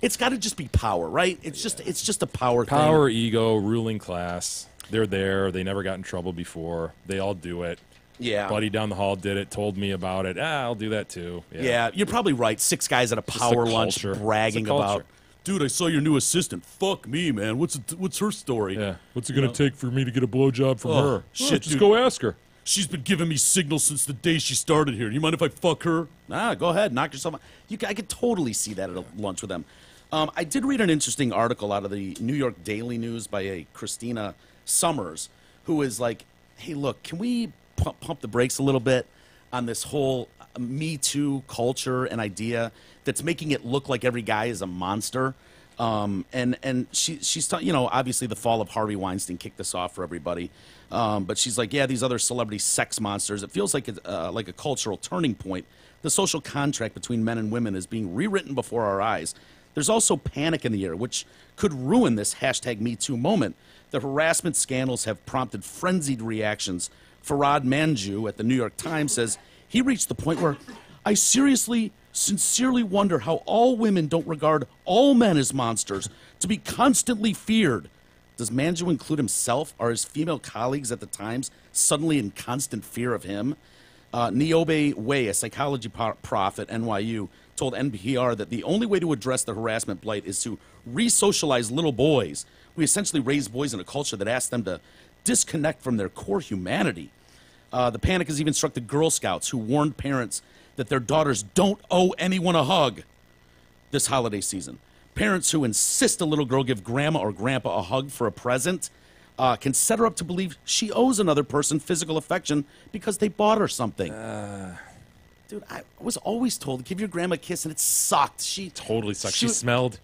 It's got to just be power, right? It's just a power thing. Power, ego, ruling class. They're there. They never got in trouble before. They all do it. Yeah. Buddy down the hall did it, told me about it. I'll do that too. Yeah, you're probably right. 6 guys at a power lunch bragging about, dude, I saw your new assistant. Fuck me, man. What's her story? Yeah. What's it going to take for me to get a blowjob from her? Shit, just go ask her. She's been giving me signals since the day she started here. You mind if I fuck her? Go ahead. Knock yourself out. I could totally see that at a lunch with them. I did read an interesting article out of the New York Daily News by a Christina Summers, who is like, hey, look, can we pump the brakes a little bit on this whole Me Too culture and idea that's making it look like every guy is a monster. And she's obviously the fall of Harvey Weinstein kicked this off for everybody. But she's like, yeah, these other celebrity sex monsters. It feels like a cultural turning point. The social contract between men and women is being rewritten before our eyes. There's also panic in the air, which could ruin this #MeToo moment. The harassment scandals have prompted frenzied reactions. Farad Manju at the New York Times says he reached the point where I sincerely wonder how all women don't regard all men as monsters to be constantly feared. Does Manju include himself? Are his female colleagues at the Times suddenly in constant fear of him? Niobe Way, a psychology prof at NYU, told NPR that the only way to address the harassment blight is to re-socialize little boys. We essentially raise boys in a culture that asks them to disconnect from their core humanity. The panic has even struck the Girl Scouts, who warned parents that their daughters don't owe anyone a hug this holiday season. Parents who insist a little girl give grandma or grandpa a hug for a present can set her up to believe she owes another person physical affection because they bought her something. Dude, I was always told, give your grandma a kiss, and it sucked. She totally sucked. She smelled.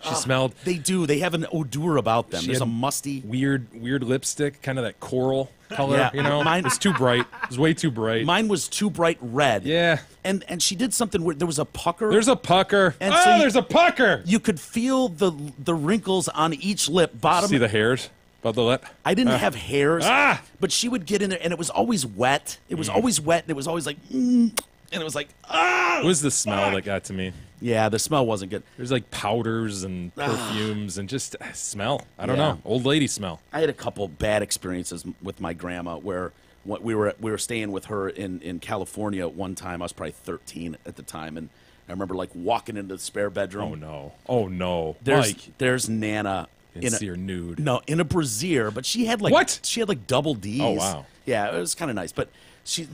They do. They have an odor about them. There's a musty, weird lipstick, kind of that coral color. Yeah. Mine was too bright. It was way too bright. Mine was too bright red. Yeah. And she did something where there was a pucker. There's a pucker. And there's a pucker. You could feel the wrinkles on each lip. See the hairs Above the lip. I didn't have hairs, Ah! but she would get in there, and it was always wet. It was always wet, and it was always like, and it was like, ah! It was the smell that got to me. Yeah, the smell wasn't good. There's like powders and perfumes and just smell. I don't Yeah. know. Old lady smell. I had a couple bad experiences with my grandma where we were staying with her in California one time. I was probably 13 at the time, and I remember like walking into the spare bedroom. Oh no. Oh no. There's Nana in Sincere nude. No, in a brassiere, but she had like What? She had like double D's. Oh, wow. Yeah, it was kind of nice, but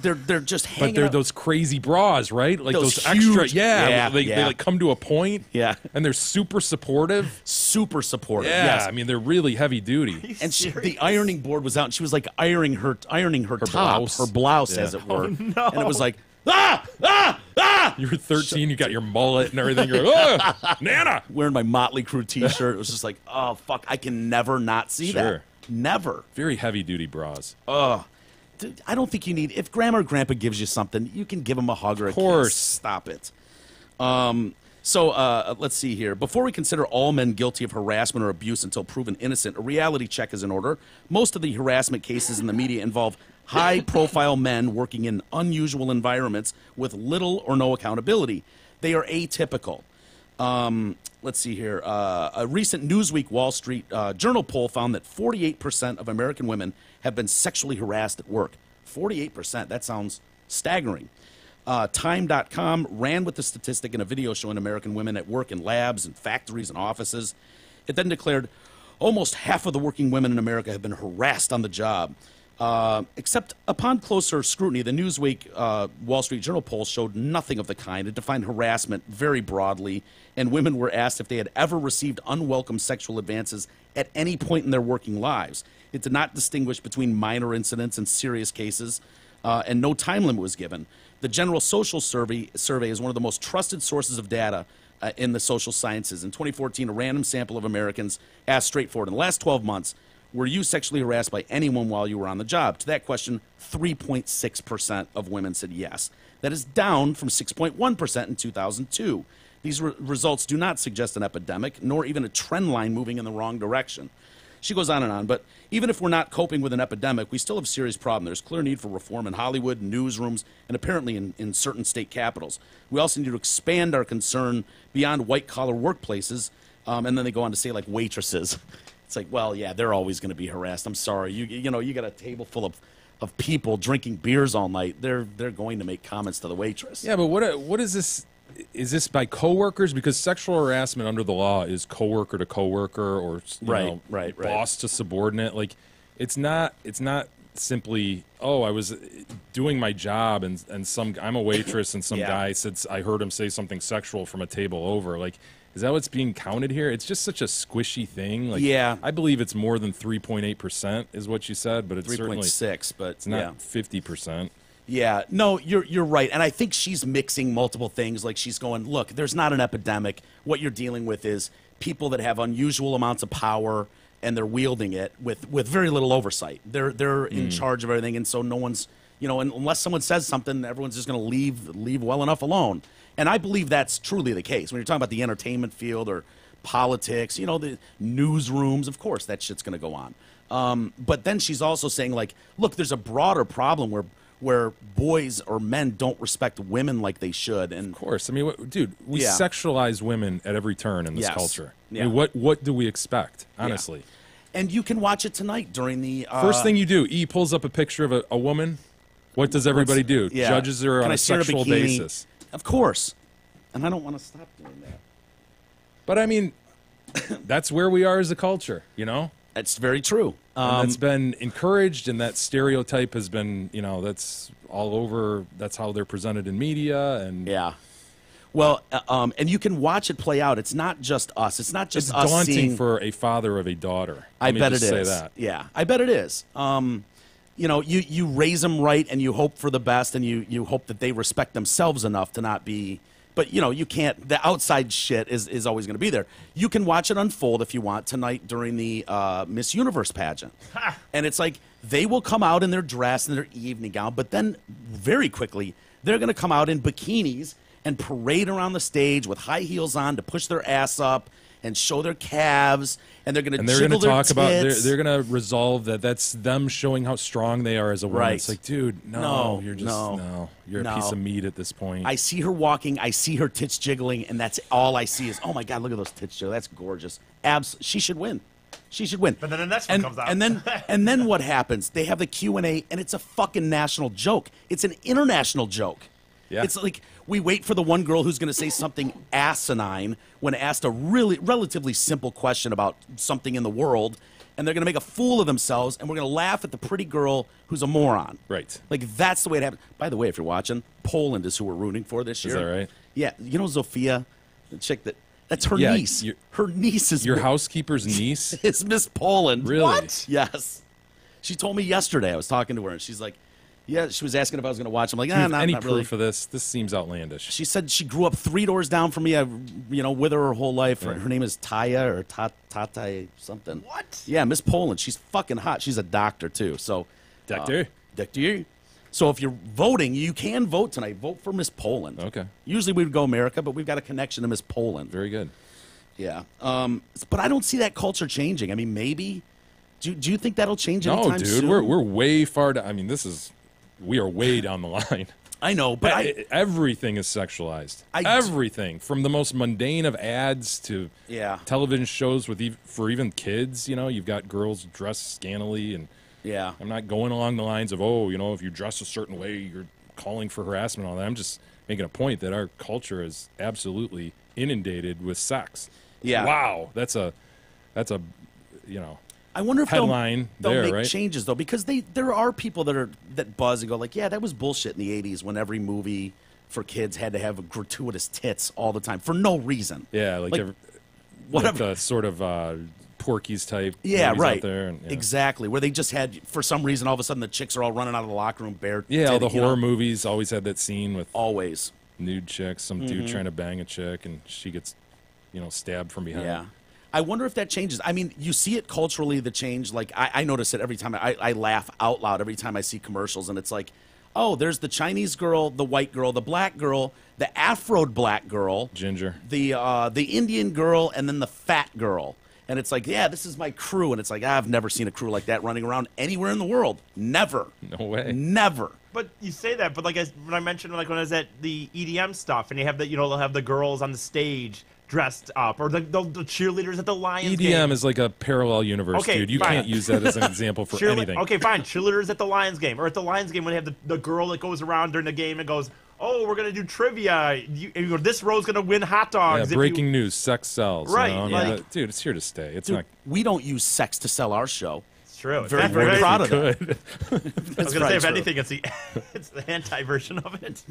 they're just hanging. But they're out. those crazy bras, right? Like Those extra. huge- Yeah. Yeah, They yeah. like come to a point. Yeah. And they're super supportive. Super supportive. Yeah. Yes. I mean, they're really heavy duty. And the ironing board was out, and she was like ironing her top, blouse. her blouse, Yeah. as it were. no. And it was like, ah, ah, ah! You were 13. You got your mullet and everything. You're like, oh, Nana. Wearing my Motley Crue T-shirt. It was just like, oh fuck, I can never not see that. Sure. Never. Very heavy duty bras. Dude, I don't think you need. If grandma or grandpa gives you something, you can give them a hug or a course. kiss. Stop it. So let's see here. Before we consider all men guilty of harassment or abuse until proven innocent, a reality check is in order. Most of the harassment cases in the media involve high-profile men working in unusual environments with little or no accountability. They are atypical. Let's see here. A recent Newsweek Wall Street Journal poll found that 48% of American women have been sexually harassed at work. 48%. That sounds staggering. Time.com ran with the statistic in a video showing American women at work in labs and factories and offices. It then declared almost half of the working women in America have been harassed on the job. Except upon closer scrutiny, the Newsweek Wall Street Journal poll showed nothing of the kind. It defined harassment very broadly, and women were asked if they had ever received unwelcome sexual advances at any point in their working lives. It did not distinguish between minor incidents and serious cases, and no time limit was given. The General Social Survey is one of the most trusted sources of data in the social sciences. In 2014, a random sample of Americans asked straightforward, in the last 12 months, were you sexually harassed by anyone while you were on the job? To that question, 3.6% of women said yes. That is down from 6.1% in 2002. These results do not suggest an epidemic, nor even a trend line moving in the wrong direction. She goes on and on, but even if we're not coping with an epidemic, we still have serious problems. There's clear need for reform in Hollywood, newsrooms, and apparently in certain state capitals. We also need to expand our concern beyond white-collar workplaces, and then they go on to say, like, waitresses. It's like, well, yeah, they're always going to be harassed. I'm sorry. You know, you got a table full of people drinking beers all night. They're going to make comments to the waitress. Yeah, but what is this? Is this by coworkers? Because sexual harassment under the law is coworker to coworker or right. boss to subordinate. Like, it's not simply, oh, I was doing my job and I'm a waitress and some Yeah. guy said I heard him say something sexual from a table over. Like, is that what's being counted here? It's just such a squishy thing. Like, Yeah. I believe it's more than 3.8% is what you said, but it's certainly 3.6, but it's not 50%. Yeah, no, you're right, and I think she's mixing multiple things. Like she's going, look, there's not an epidemic. What you're dealing with is people that have unusual amounts of power, and they're wielding it with very little oversight. They're in charge of everything, and so no one's, unless someone says something, everyone's just going to leave well enough alone. And I believe that's truly the case when you're talking about the entertainment field or politics. The newsrooms, of course, that shit's going to go on. But then she's also saying, like, look, there's a broader problem where boys or men don't respect women like they should. And of course, I mean, dude, we Yeah. sexualize women at every turn in this Yes. culture. Yeah. I mean, what do we expect, honestly? And you can watch it tonight during the First thing you do, E pulls up a picture of a woman. What does everybody do? Yeah. Judges her Can on I a see her sexual bikini? basis. Of course. And I don't want to stop doing that. But I mean, that's where we are as a culture, That's very true. And that's been encouraged, and that stereotype has been, that's all over. That's how they're presented in media, and Yeah. Well, and you can watch it play out. It's not just us. It's not just it's us daunting seeing. for a father of a daughter. I Let me bet it just is. Say that. Yeah, I bet it is. You raise them right, and you hope for the best, and you hope that they respect themselves enough to not be. But you can't. The outside shit is always going to be there. You can watch it unfold if you want tonight during the Miss Universe pageant, and it's like they will come out in their dress and their evening gown, but then very quickly they're going to come out in bikinis. and parade around the stage with high heels on to push their ass up and show their calves, and they're going to jiggle their talk tits. about they're going to resolve that's them showing how strong they are as a woman. Right. It's like, dude, you're a piece of meat at this point. I see her walking, I see her tits jiggling, and that's all I see is, oh my God, look at those tits jiggle. That's gorgeous. She should win. She should win. But then the next one comes out. And then what happens? They have the Q&A, and it's a fucking national joke. It's an international joke. Yeah. It's like we wait for the one girl who's going to say something asinine when asked a really relatively simple question about something in the world, and they're going to make a fool of themselves, and we're going to laugh at the pretty girl who's a moron. Right. Like, that's the way it happens. By the way, if you're watching, Poland is who we're rooting for this year. Is that right? Yeah. You know Zofia, the chick that's her niece. Her niece is your housekeeper's niece? Is Miss Poland. Really? What? Yes. She told me yesterday. I was talking to her, and she's like, yeah, she was asking if I was going to watch. I'm like, Any not really. proof of this? This seems outlandish. She said she grew up 3 doors down from me. With her whole life. Right. Her name is Taya or Tata something. What? Yeah, Miss Poland. She's fucking hot. She's a doctor too. So, Doctor? Doctor. So if you're voting, you can vote tonight. Vote for Miss Poland. Okay. Usually we would go America, but we've got a connection to Miss Poland. Very good. Yeah. But I don't see that culture changing. I mean, maybe. Do you think that'll change anytime No, dude. soon? We're way far down. I mean, we are way down the line. I know, but everything is sexualized. Everything, from the most mundane of ads to television shows for even kids. You know, you've got girls dressed scantily, and I'm not going along the lines of if you dress a certain way, you're calling for harassment and all that. I'm just making a point that our culture is absolutely inundated with sex. Yeah. Wow, that's a I wonder if headline they'll make right? changes though, because there are people that buzz and go like, yeah, that was bullshit in the '80s when every movie for kids had to have gratuitous tits all the time for no reason. Yeah, whatever the sort of Porky's type. Yeah, movies right. Out there and, Exactly, where they just had for some reason all of a sudden the chicks are all running out of the locker room bare. Yeah, all the horror movies always had that scene with always nude chicks, some dude trying to bang a chick, and she gets stabbed from behind. Yeah. I wonder if that changes. I mean, you see it culturally, the change. Like, I notice it every time. I laugh out loud every time I see commercials, and it's like, oh, there's the Chinese girl, the white girl, the black girl, the Afroed black girl. Ginger. The Indian girl, and then the fat girl. And it's like, yeah, this is my crew. And it's like, I've never seen a crew like that running around anywhere in the world. Never. No way. Never. But you say that, but when I mentioned when I was at the EDM stuff, and you have they'll have the girls on the stage dressed up, or the cheerleaders at the Lions game. EDM is like a parallel universe, dude. You can't use that as an example for anything. Okay, fine. Cheerleaders at the Lions game, or at the Lions game when they have the girl that goes around during the game and goes, "Oh, we're gonna do trivia. This row's gonna win hot dogs." Yeah, breaking news: sex sells. Right, dude, it's here to stay. It's Dude, not. we don't use sex to sell our show. It's true. Very, very proud of that. I was gonna say, if anything, it's the anti-version of it.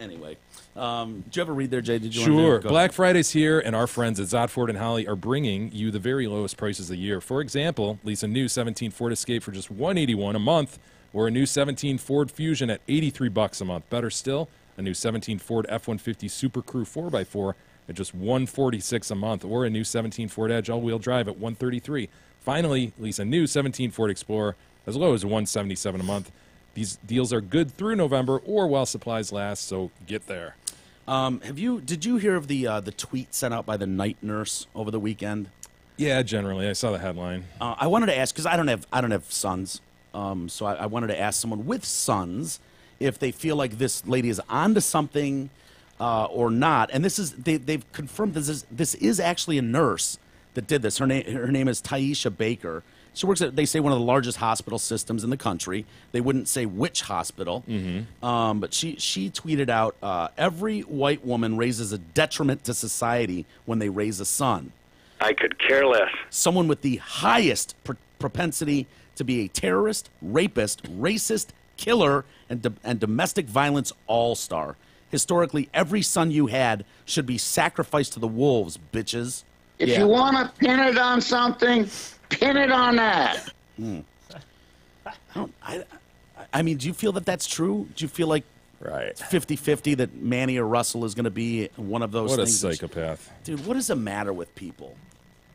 Anyway. Did you ever read there, Jay? Did you? Sure. Black Friday's here, and our friends at Zotford and Holly are bringing you the very lowest prices of the year. For example, lease a new 17 Ford Escape for just $181 a month, or a new 17 Ford Fusion at $83 a month. Better still, a new 17 Ford F-150 Super Crew 4x4 at just $146 a month, or a new 17 Ford Edge all-wheel drive at $133. Finally, lease a new 17 Ford Explorer as low as $177 a month. These deals are good through November or while supplies last, so get there. Did you hear of the tweet sent out by the night nurse over the weekend? Yeah, generally, I saw the headline. I wanted to ask because I don't have sons, so I wanted to ask someone with sons if they feel like this lady is onto something or not. And they've confirmed this is actually a nurse that did this. Her name is Taisha Baker. She works at, they say, one of the largest hospital systems in the country. They wouldn't say which hospital. But she tweeted out, every white woman raises a detriment to society when they raise a son. I could care less. Someone with the highest propensity to be a terrorist, rapist, racist, killer, and domestic violence all-star. Historically, every son you had should be sacrificed to the wolves, bitches. If you want to pin it on something, pin it on that. I mean, do you feel that that's true? Do you feel like it's 50-50 that Manny or Russell is going to be one of those What things? What a psychopath. Dude, what is the matter with people?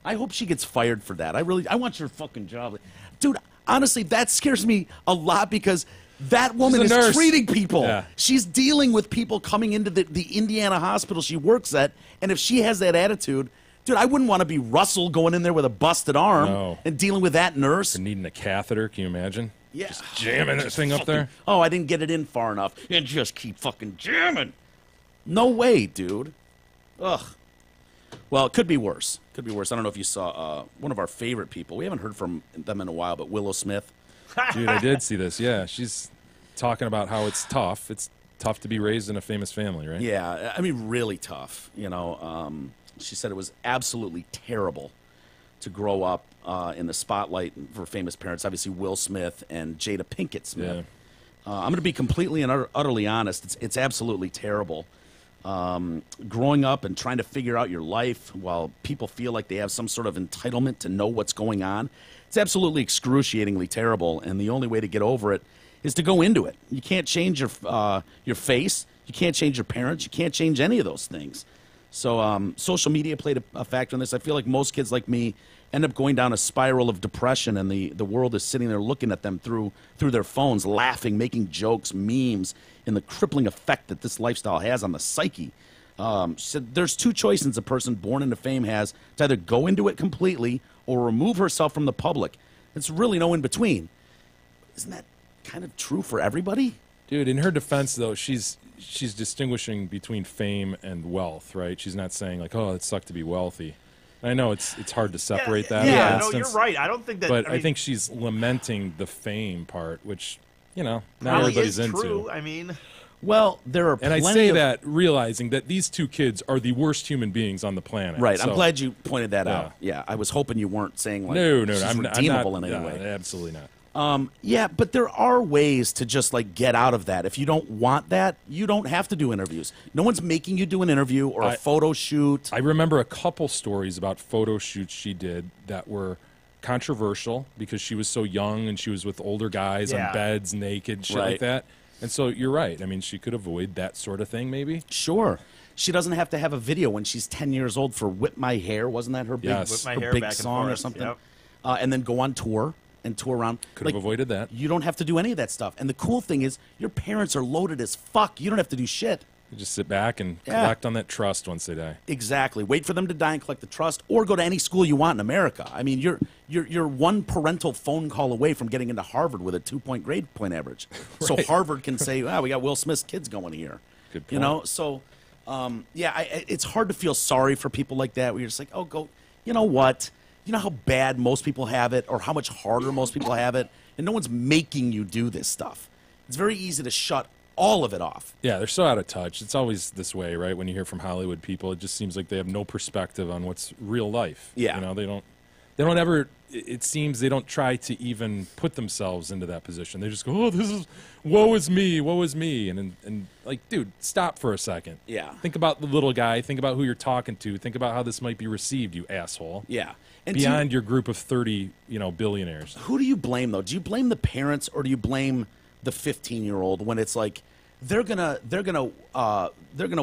I hope she gets fired for that. I want your fucking job. Dude, honestly, that scares me a lot because That woman She's a is nurse. treating people. Yeah. She's dealing with people coming into the Indiana hospital she works at, and if she has that attitude, dude, I wouldn't want to be Russell going in there with a busted arm No. and dealing with that nurse. For needing a catheter, can you imagine? Yeah. Just jamming that thing up there. Oh, I didn't get it in far enough. And just keep fucking jamming. No way, dude. Ugh. Well, it could be worse. Could be worse. I don't know if you saw one of our favorite people. We haven't heard from them in a while, but Willow Smith. Dude, I did see this. Yeah, she's talking about how it's tough. It's tough to be raised in a famous family, right? Yeah, I mean, really tough. You know, she said it was absolutely terrible to grow up in the spotlight for famous parents. Obviously, Will Smith and Jada Pinkett Smith. Yeah. I'm going to be completely and utterly honest. It's absolutely terrible. Growing up and trying to figure out your life while people feel like they have some sort of entitlement to know what's going on. It's absolutely excruciatingly terrible, and the only way to get over it is to go into it. You can't change your face. You can't change your parents. You can't change any of those things. So social media played a factor in this. I feel like most kids like me end up going down a spiral of depression, and the world is sitting there looking at them through their phones, laughing, making jokes, memes, and the crippling effect that this lifestyle has on the psyche. She said there's two choices a person born into fame has: to either go into it completely or remove herself from the public. It's really no in between. Isn't that kind of true for everybody? Dude, in her defense, though, she's distinguishing between fame and wealth, right? She's not saying, like, oh, it sucked to be wealthy. I know it's hard to separate that. Yeah, in no, instance, you're right. I don't think that. But I mean, I think she's lamenting the fame part, which, not probably everybody's is into. true. I mean, Well, there are And I plenty say of, that realizing that these two kids are the worst human beings on the planet. Right, So- I'm glad you pointed that Yeah. out. Yeah, I was hoping you weren't saying like No, she's I'm redeemable not, in any no, way. absolutely not. Yeah, but there are ways to just like get out of that. If you don't want that, you don't have to do interviews. No one's making you do an interview or a photo shoot. I remember a couple stories about photo shoots she did that were controversial because she was so young and she was with older guys Yeah. on beds, naked, shit Right. like that. And so you're right. I mean, she could avoid that sort of thing, maybe. Sure. She doesn't have to have a video when she's 10 years old for Whip My Hair. Wasn't that her big, Yes. Whip My her Hair big back and song or forth, something? yep. And then go on tour and tour around. Could have avoided that. You don't have to do any of that stuff. And the cool thing is your parents are loaded as fuck. You don't have to do shit. You just sit back and Yeah. collect on that trust once they die. Exactly. Wait for them to die and collect the trust, or go to any school you want in America. I mean, you're one parental phone call away from getting into Harvard with a 2-point grade point average. So Right. Harvard can say, "Wow, we got Will Smith's kids going here." Good You point. know, so it's hard to feel sorry for people like that. Where you're just like, "Oh, go." You know what? You know how bad most people have it, or how much harder most people have it, and no one's making you do this stuff. It's very easy to shut all of it off. Yeah, they're so out of touch. It's always this way, right? When you hear from Hollywood people, it just seems like they have no perspective on what's real life. Yeah. You know, they don't ever, it seems they don't try to even put themselves into that position. They just go, oh, this is, woe is me, woe is me. And like, dude, stop for a second. Yeah. Think about the little guy. Think about who you're talking to. Think about how this might be received, you asshole. Yeah. And do you- Beyond your group of 30, billionaires. Who do you blame though? Do you blame the parents or do you blame the 15-year-old when it's like they're gonna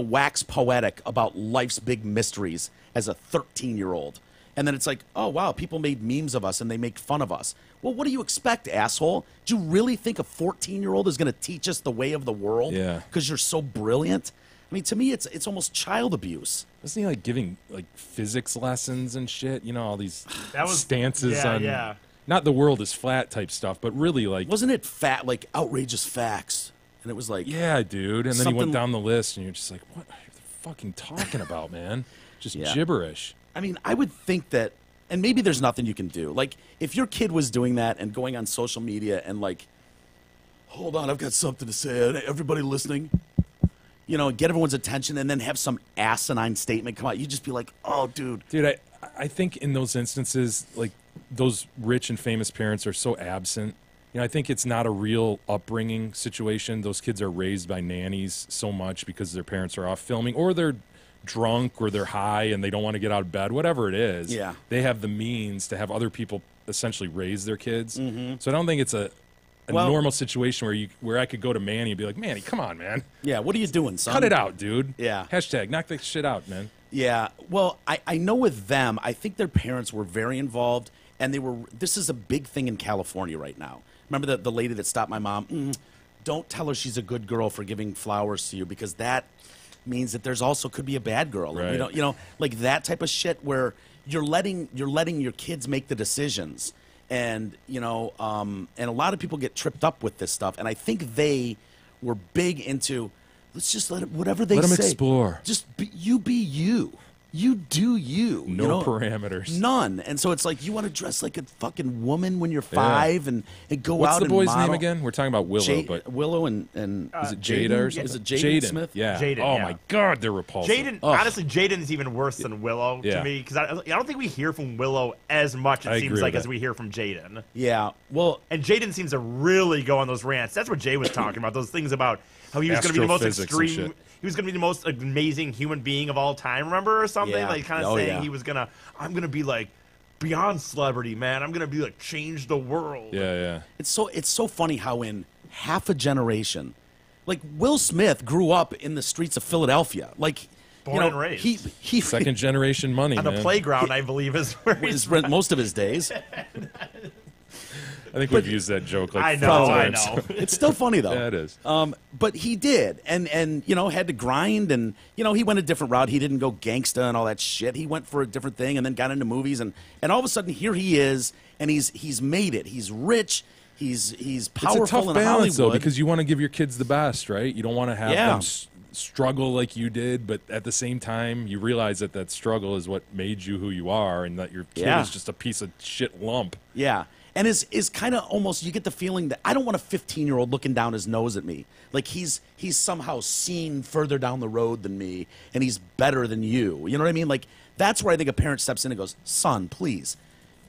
wax poetic about life's big mysteries as a 13-year-old, and then it's like, oh wow, people made memes of us and they make fun of us. Well, what do you expect, asshole? Do you really think a 14-year-old is gonna teach us the way of the world? Yeah. Because you're so brilliant. I mean, to me, it's almost child abuse. Isn't he like giving like physics lessons and shit? All these That was- stances yeah, on yeah. not the world is flat type stuff, but really like Wasn't it like outrageous facts? And it was like, yeah, dude. And then he Something- went down the list, and you're just like, what are you fucking talking about, man? Just Yeah. gibberish. I mean, I would think that, and maybe there's nothing you can do. Like, if your kid was doing that and going on social media and like, hold on, I've got something to say. Everybody listening, get everyone's attention, and then have some asinine statement come out, you'd just be like, oh, dude. Dude, I think in those instances, like those rich and famous parents are so absent. I think it's not a real upbringing situation. Those kids are raised by nannies so much because their parents are off filming, or they're drunk, or they're high and they don't want to get out of bed, whatever it is. Yeah. They have the means to have other people essentially raise their kids. Mm-hmm. So I don't think it's a Well- normal situation where I could go to Manny and be like, Manny, come on, man. Yeah, what are you doing, son? Cut it out, dude. Yeah. Hashtag knock that shit out, man. Yeah, well, I know with them, I think their parents were very involved, and this is a big thing in California right now. Remember the lady that stopped my mom? don't tell her she's a good girl for giving flowers to you, because that means that there's also could be a bad girl. Right. You know, like that type of shit where you're letting your kids make the decisions. And, you know, and a lot of people get tripped up with this stuff. And I think they were big into, let's just let it, whatever they say. Let them explore. Just be you. You do you. No you know? parameters. None. And so it's like, you want to dress like a fucking woman when you're 5 and go What's out the and boy's model. name again? We're talking about Willow, but Willow and is it Jada or something? Is it Jaden Smith? Yeah. Jaden, Oh yeah. my God, they're repulsive. Jaden, honestly, Jaden is even worse than Willow Yeah. to me, because I don't think we hear from Willow as much, I it seems agree like, with as that. we hear from Jaden. Yeah. Well, And Jaden seems to really go on those rants. That's what Jay was talking about, those things about how he was going to be the most Astrophysics and extreme. shit. He was going to be the most amazing human being of all time, remember, or something? Yeah. Like, kind of Oh, saying yeah. he was going to, I'm going to be like beyond celebrity, man. I'm going to be like change the world. Yeah. it's so funny how in half a generation, like Will Smith grew up in the streets of Philadelphia. Like, Born you know, and raised. He Second generation money, On man. the playground, I believe, is where he he's spent most of his days. I think we've used that joke like I 4 know, I times. know. It's still funny though. Yeah, it is. But he did, and you know, had to grind, and you know, he went a different route. He didn't go gangsta and all that shit. He went for a different thing, and then got into movies, and all of a sudden, here he is, and he's made it. He's rich. He's powerful It's a tough in balance, though, Hollywood. because you want to give your kids the best, right? You don't want to have Yeah. them struggle like you did, but at the same time, you realize that struggle is what made you who you are, and that your kid Yeah. is just a piece of shit lump. Yeah. And is kind of almost, you get the feeling that I don't want a 15-year-old looking down his nose at me. Like he's somehow seen further down the road than me, and he's better than you. You know what I mean? Like that's where I think a parent steps in and goes, "Son, please.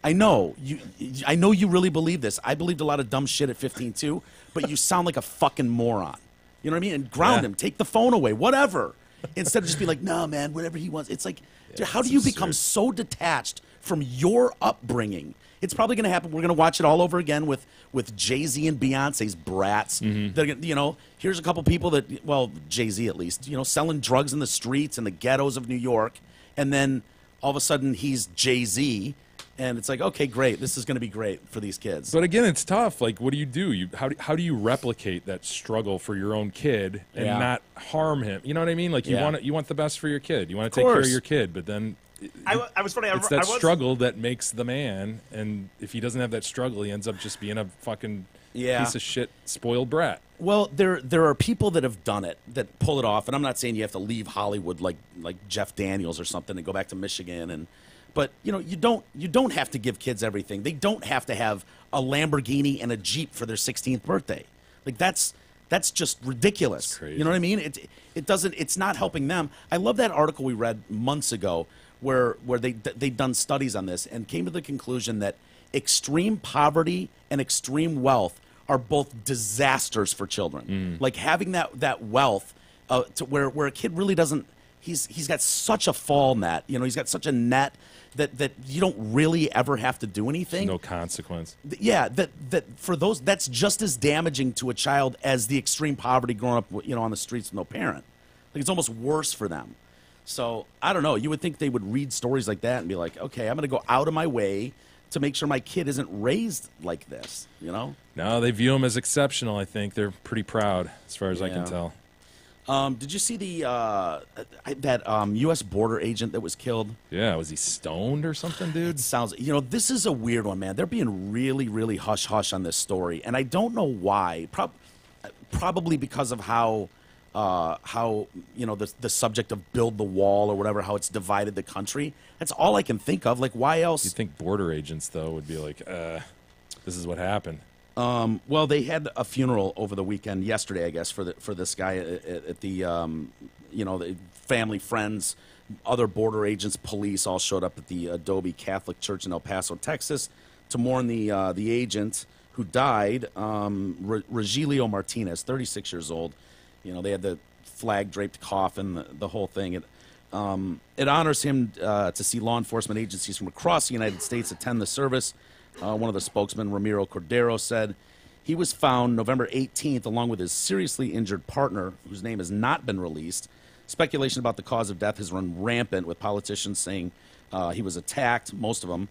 I know you really believe this. I believed a lot of dumb shit at 15 too, but you sound like a fucking moron." You know what I mean? And ground Yeah. him, take the phone away, whatever. Instead of just be like, "No, man, whatever he wants." It's like, dude, how do you become so detached from your upbringing? It's probably going to happen. We're going to watch it all over again with Jay-Z and Beyonce's brats. They're gonna, you know, here's a couple people that, well, Jay-Z at least, you know, selling drugs in the streets and the ghettos of New York, and then all of a sudden he's Jay-Z, and it's like, okay, great, this is going to be great for these kids. But again, it's tough. Like, what do you do? How do you replicate that struggle for your own kid and Yeah. not harm him? You know what I mean? Like, you Yeah. want the best for your kid. You want to take care of course. your kid, but then I was funny. it's I that was, struggle that makes the man. And if he doesn't have that struggle, he ends up just being a fucking Yeah. piece of shit, spoiled brat. Well, there are people that have done it, that pull it off, and I'm not saying you have to leave Hollywood like Jeff Daniels or something and go back to Michigan, but you know, you don't have to give kids everything. They don't have to have a Lamborghini and a Jeep for their 16th birthday. Like that's just ridiculous. That's crazy. You know what I mean? It's not helping them. I love that article we read months ago where they'd done studies on this and came to the conclusion that extreme poverty and extreme wealth are both disasters for children. Like having that wealth to where a kid really doesn't. He's got such a fall net. You know, he's got such a net that you don't really ever have to do anything. No consequence. Yeah, that for those, that's just as damaging to a child as the extreme poverty growing up, you know, on the streets with no parent. Like it's almost worse for them. So I don't know. You would think they would read stories like that and be like, okay, I'm going to go out of my way to make sure my kid isn't raised like this. You know? No, they view him as exceptional. I think they're pretty proud, as far as I can Yeah. tell. Did you see that U.S. border agent that was killed? Yeah, was he stoned or something, dude? Sounds, you know, this is a weird one, man. They're being really, really hush hush on this story, and I don't know why. Probably because of how you know the subject of build the wall or whatever, how it's divided the country. That's all I can think of. Like, why else? You'd think border agents, though, would be like, this is what happened. Well, they had a funeral over the weekend, yesterday, I guess, for this guy at the you know, the family, friends, other border agents, police all showed up at the Adobe Catholic Church in El Paso, Texas, to mourn the agent who died, Rogelio Martinez, 36 years old. You know, they had the flag draped coffin, the whole thing. It honors him to see law enforcement agencies from across the United States attend the service. One of the spokesmen, Ramiro Cordero, said he was found November 18th along with his seriously injured partner, whose name has not been released. Speculation about the cause of death has run rampant, with politicians saying he was attacked, most of them.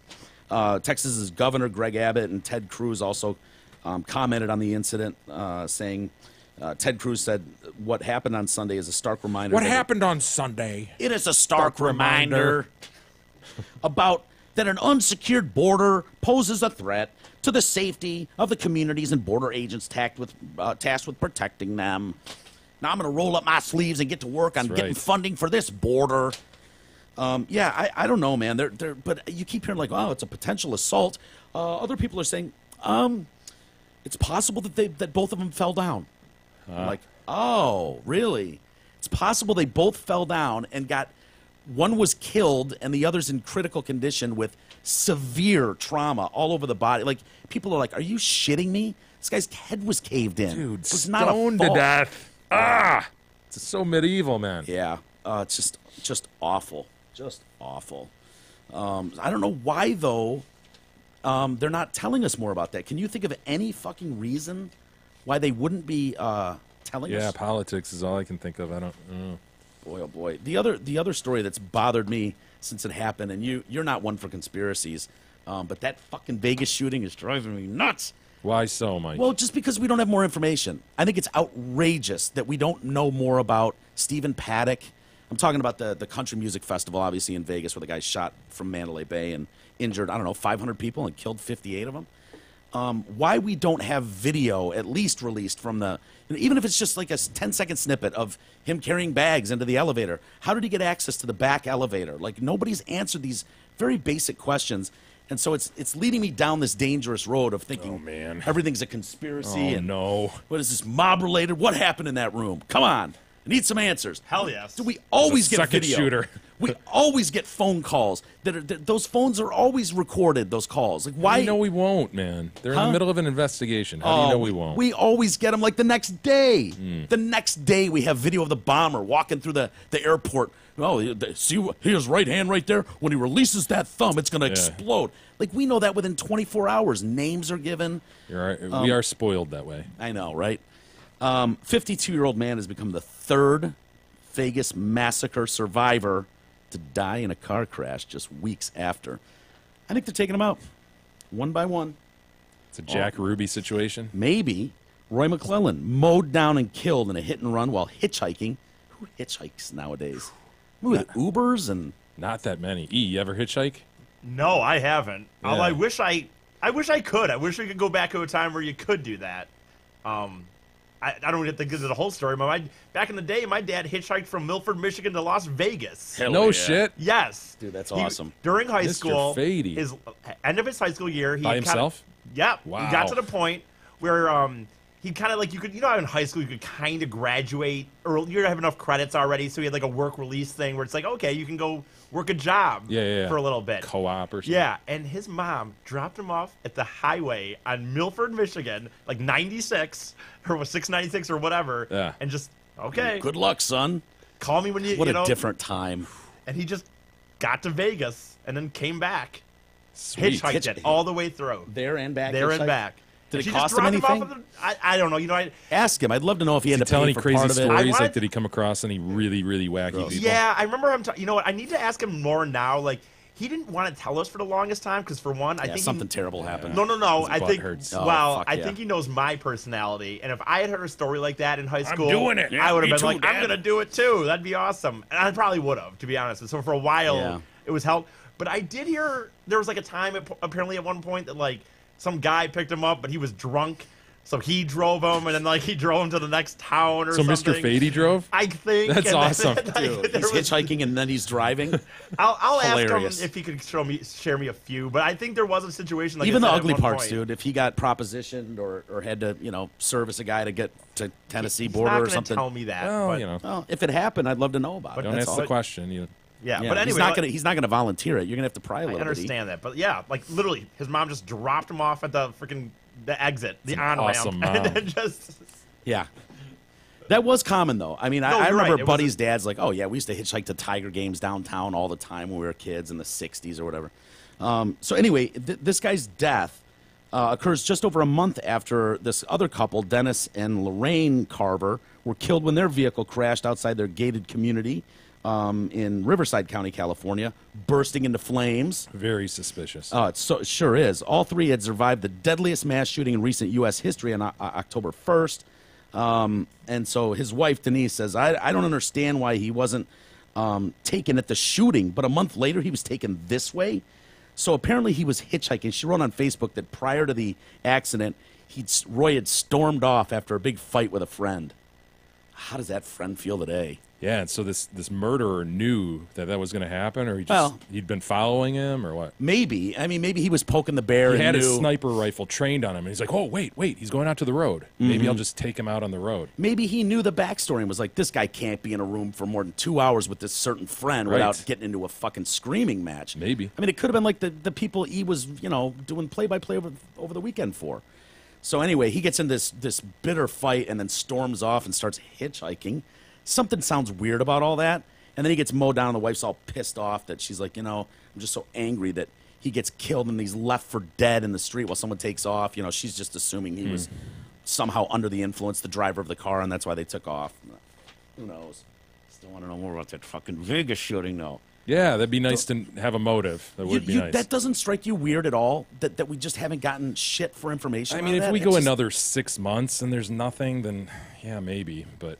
Texas's Governor Greg Abbott and Ted Cruz also commented on the incident, saying, Ted Cruz said, "What happened on Sunday is a stark reminder." What happened on Sunday? It is a stark reminder about that an unsecured border poses a threat to the safety of the communities and border agents tasked with protecting them. Now I'm going to roll up my sleeves and get to work on getting funding for this border. I don't know, man. But you keep hearing like, oh, it's a potential assault. Other people are saying, it's possible that both of them fell down. I'm like, oh, really? It's possible they both fell down and one was killed and the other's in critical condition with severe trauma all over the body. Like, people are like, are you shitting me? This guy's head was caved in. Dude, it was not a stoned to fall. death. It's so medieval, man. Yeah, it's just awful. Just awful. I don't know why, though, they're not telling us more about that. Can you think of any fucking reason why they wouldn't be telling us? Yeah, politics is all I can think of. I don't know. Boy, oh boy. The other story that's bothered me since it happened, and you're not one for conspiracies, but that fucking Vegas shooting is driving me nuts. Why so, Mike? Well, just because we don't have more information. I think it's outrageous that we don't know more about Stephen Paddock. I'm talking about the country music festival, obviously, in Vegas, where the guy shot from Mandalay Bay and injured, 500 people and killed 58 of them. Why we don't have video at least released from even if it's just like a 10-second snippet of him carrying bags into the elevator. How did he get access to the back elevator? Like, nobody's answered these very basic questions. And so it's leading me down this dangerous road of thinking, oh, man, everything's a conspiracy. Oh, no. What is this, mob related? What happened in that room? Come on. I need some answers. Hell yes. Do we always get second video? shooter. We always get phone calls. Those phones are always recorded, those calls. Like, why? You know we won't, man. They're in the middle of an investigation. How do you know we won't? We always get them like the next day. The next day we have video of the bomber walking through the airport. Oh, see his right hand right there? When he releases that thumb, it's going to explode. Like, we know that within 24 hours. Names are given. You're right. We are spoiled that way. I know, right? 52-year-old man has become the third Vegas massacre survivor to die in a car crash just weeks after. I think they're taking him out one by one. It's a Jack Ruby situation. Maybe Roy McClellan mowed down and killed in a hit and run while hitchhiking. Who hitchhikes nowadays? With Ubers and not that many. You ever hitchhike? No, I haven't. Yeah. I wish I could. I wish we could go back to a time where you could do that. I don't get to get the whole story, but back in the day, my dad hitchhiked from Milford, Michigan to Las Vegas. Hell no yeah. shit. Yes. Dude, that's awesome. During high Mr. school, Fady. his end of his high school year, By himself? Yeah. Wow. He got to the point where he kind of like, how in high school you could kind of graduate, or you have enough credits already, so he had like a work release thing where it's like, okay, you can go work a job for a little bit. Co-op or something. Yeah, and his mom dropped him off at the highway on Milford, Michigan, like 96 or 696 or whatever, and just, okay. Good luck, son. Call me when you, What you know. a different time. And he just got to Vegas and then came back. Sweet. Hitchhiked it all the way through. There and back. There and hitchhike? back. Did And it she just cost him dropped anything? off at I don't know. Ask him. I'd love to know if he had to Tell pay any for crazy part of it. stories? wanted- Like, did he come across any really, really wacky people? Yeah, I remember him. You know what? I need to ask him more now. Like, he didn't want to tell us for the longest time because, for one, I think something terrible happened. No. His I butt think. hurts. Oh, Well, fuck I yeah. think he knows my personality, and if I had heard a story like that in high school, doing it. I would have me been too, like, Dad. I'm gonna do it too. That'd be awesome, and I probably would have, to be honest. So for a while, it was held. But I did hear there was like a time apparently at one point that like some guy picked him up, but he was drunk. So he drove him, and then like he drove him to the next town or So something. Mr. Fady drove? I think That's and then, awesome. like, Dude, there he's was- hitchhiking and then he's driving. I'll ask Hilarious. him if he could share me a few, but I think there was a situation like Even I the said at ugly one parts, point. dude. If he got propositioned or had to, service a guy to get to Tennessee He's border not or gonna something. tell me that. Well, but, Well, if it happened, I'd love to know about it. Don't That's ask all. the question. yeah, Yeah, but anyway, he's not gonna volunteer it. You're gonna have to pry a I little bit. understand that, but yeah, like literally, his mom just dropped him off at the freaking exit, the on ramp, awesome and mom. then just Yeah. That was common, though. I mean, No, I you're right. remember It buddies' dads like, oh, yeah, we used to hitchhike to Tiger games downtown all the time when we were kids in the 60s or whatever. So anyway, this guy's death occurs just over a month after this other couple, Dennis and Lorraine Carver, were killed when their vehicle crashed outside their gated community in Riverside County, California, bursting into flames. Very suspicious. It sure is. All three had survived the deadliest mass shooting in recent U.S. history on October 1st. And so his wife, Denise, says, I don't understand why he wasn't taken at the shooting, but a month later he was taken this way. So apparently he was hitchhiking. She wrote on Facebook that prior to the accident, Roy had stormed off after a big fight with a friend. How does that friend feel today? Yeah, and so this murderer knew that was going to happen, or he'd been following him, or what? Maybe. I mean, maybe he was poking the bear. He had knew. his sniper rifle trained on him, and he's like, oh, wait, he's going out to the road. Maybe I'll just take him out on the road. Maybe he knew the backstory and was like, this guy can't be in a room for more than 2 hours with this certain friend without getting into a fucking screaming match. Maybe. I mean, it could have been like the people he was, doing play-by-play over the weekend for. So anyway, he gets in this bitter fight and then storms off and starts hitchhiking. Something sounds weird about all that. And then he gets mowed down, and the wife's all pissed off that she's like, I'm just so angry that he gets killed and he's left for dead in the street while someone takes off. She's just assuming he was somehow under the influence, the driver of the car, and that's why they took off. Who knows? Still want to know more about that fucking Vegas shooting, though. Yeah, that'd be nice to have a motive. That would be nice. That doesn't strike you weird at all? That we just haven't gotten shit for information? I mean, if we go another 6 months and there's nothing, then yeah, maybe. But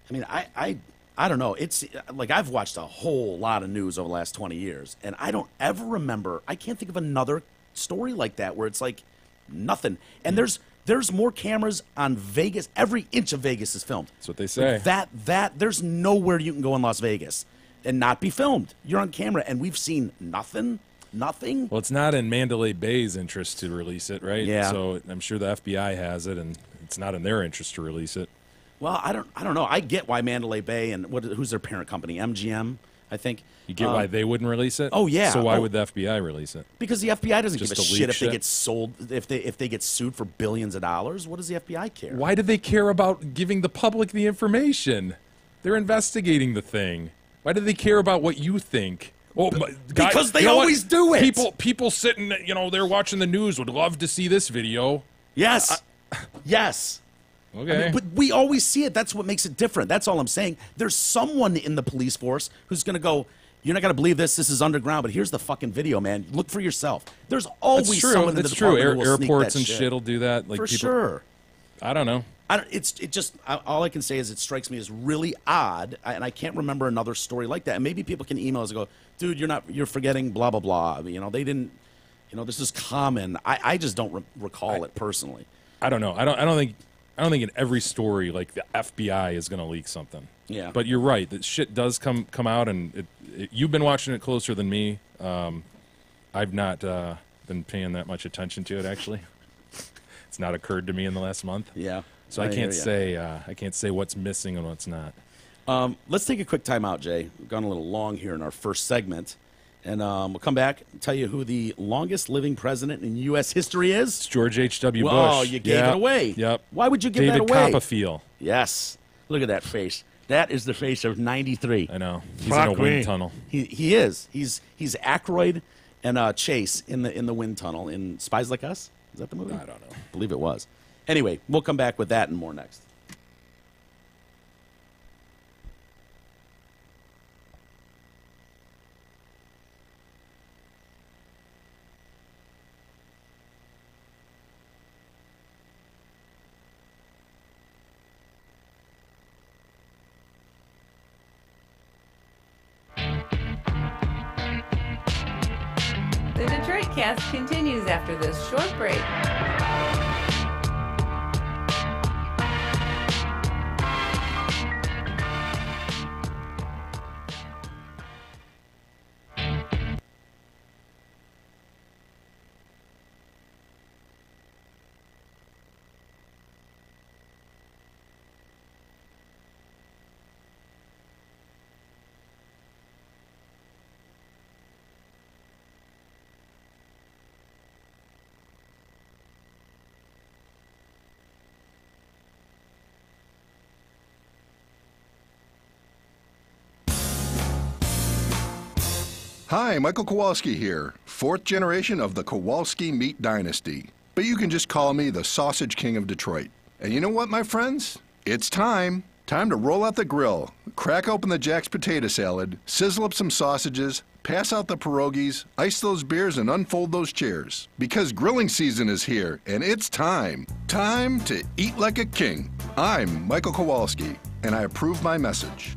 I mean, I don't know. It's like I've watched a whole lot of news over the last 20 years, and I don't ever remember. I can't think of another story like that where it's like nothing. And there's more cameras on Vegas. Every inch of Vegas is filmed. That's what they say. Like there's nowhere you can go in Las Vegas and not be filmed. You're on camera, and we've seen nothing. Nothing. Well, it's not in Mandalay Bay's interest to release it, right? Yeah. So I'm sure the FBI has it, and it's not in their interest to release it. Well, I don't know. I get why Mandalay Bay and who's their parent company? MGM, I think. You get why they wouldn't release it? Oh yeah. So why would the FBI release it? Because the FBI doesn't Just give a to leak shit if they shit? get sold, if they get sued for billions of dollars. What does the FBI care? Why do they care about giving the public the information? They're investigating the thing. Why do they care about what you think? Well, because they always do it. People sitting, they're watching the news would love to see this video. Yes. Yes. Okay. I mean, but we always see it. That's what makes it different. That's all I'm saying. There's someone in the police force who's going to go, you're not going to believe this. This is underground, but here's the fucking video, man. Look for yourself. There's always someone in the department who will sneak Airports that and shit. shit will do that. Like For people, sure. I don't know. All I can say is it strikes me as really odd, and I can't remember another story like that. And maybe people can email us and go, dude, you're forgetting blah, blah, blah. They didn't, this is common. I just don't recall it personally. I don't know. I don't think in every story like the FBI is going to leak something. Yeah. But you're right. That shit does come out, and you've been watching it closer than me. I've not been paying that much attention to it, actually. It's not occurred to me in the last month. Yeah. So I can't say what's missing and what's not. Let's take a quick time out, Jay. We've gone a little long here in our first segment. And we'll come back and tell you who the longest living president in U.S. history is. It's George H.W. Bush. Oh, you gave it away. Yep. Why would you give David that away? Copperfield. Yes. Look at that face. That is the face of 93. I know. He's in a wind tunnel. He is. He's Aykroyd and Chase in the wind tunnel in Spies Like Us. Is that the movie? I don't know. I believe it was. Anyway, we'll come back with that and more next. The Detroit Cast continues after this short break. Hi, Michael Kowalski here, fourth generation of the Kowalski meat dynasty. But you can just call me the Sausage King of Detroit. And you know what, my friends? It's time. Time to roll out the grill, crack open the Jack's potato salad, sizzle up some sausages, Pass out the pierogies, ice those beers, and unfold those chairs. Because grilling season is here, and it's time. Time to eat like a king. I'm Michael Kowalski, and I approve my message.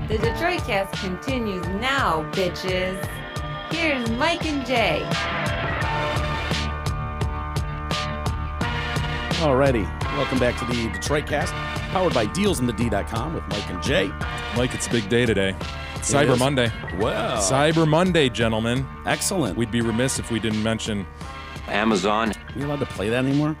The Detroit Cast continues now, bitches. Here's Mike and Jay. Alrighty, welcome back to the Detroit Cast, powered by DealsInTheD.com with Mike and Jay. Mike, it's a big day today. Cyber Monday. Well, Cyber Monday, gentlemen. excellent. We'd be remiss if we didn't mention Amazon. Are you allowed to play that anymore?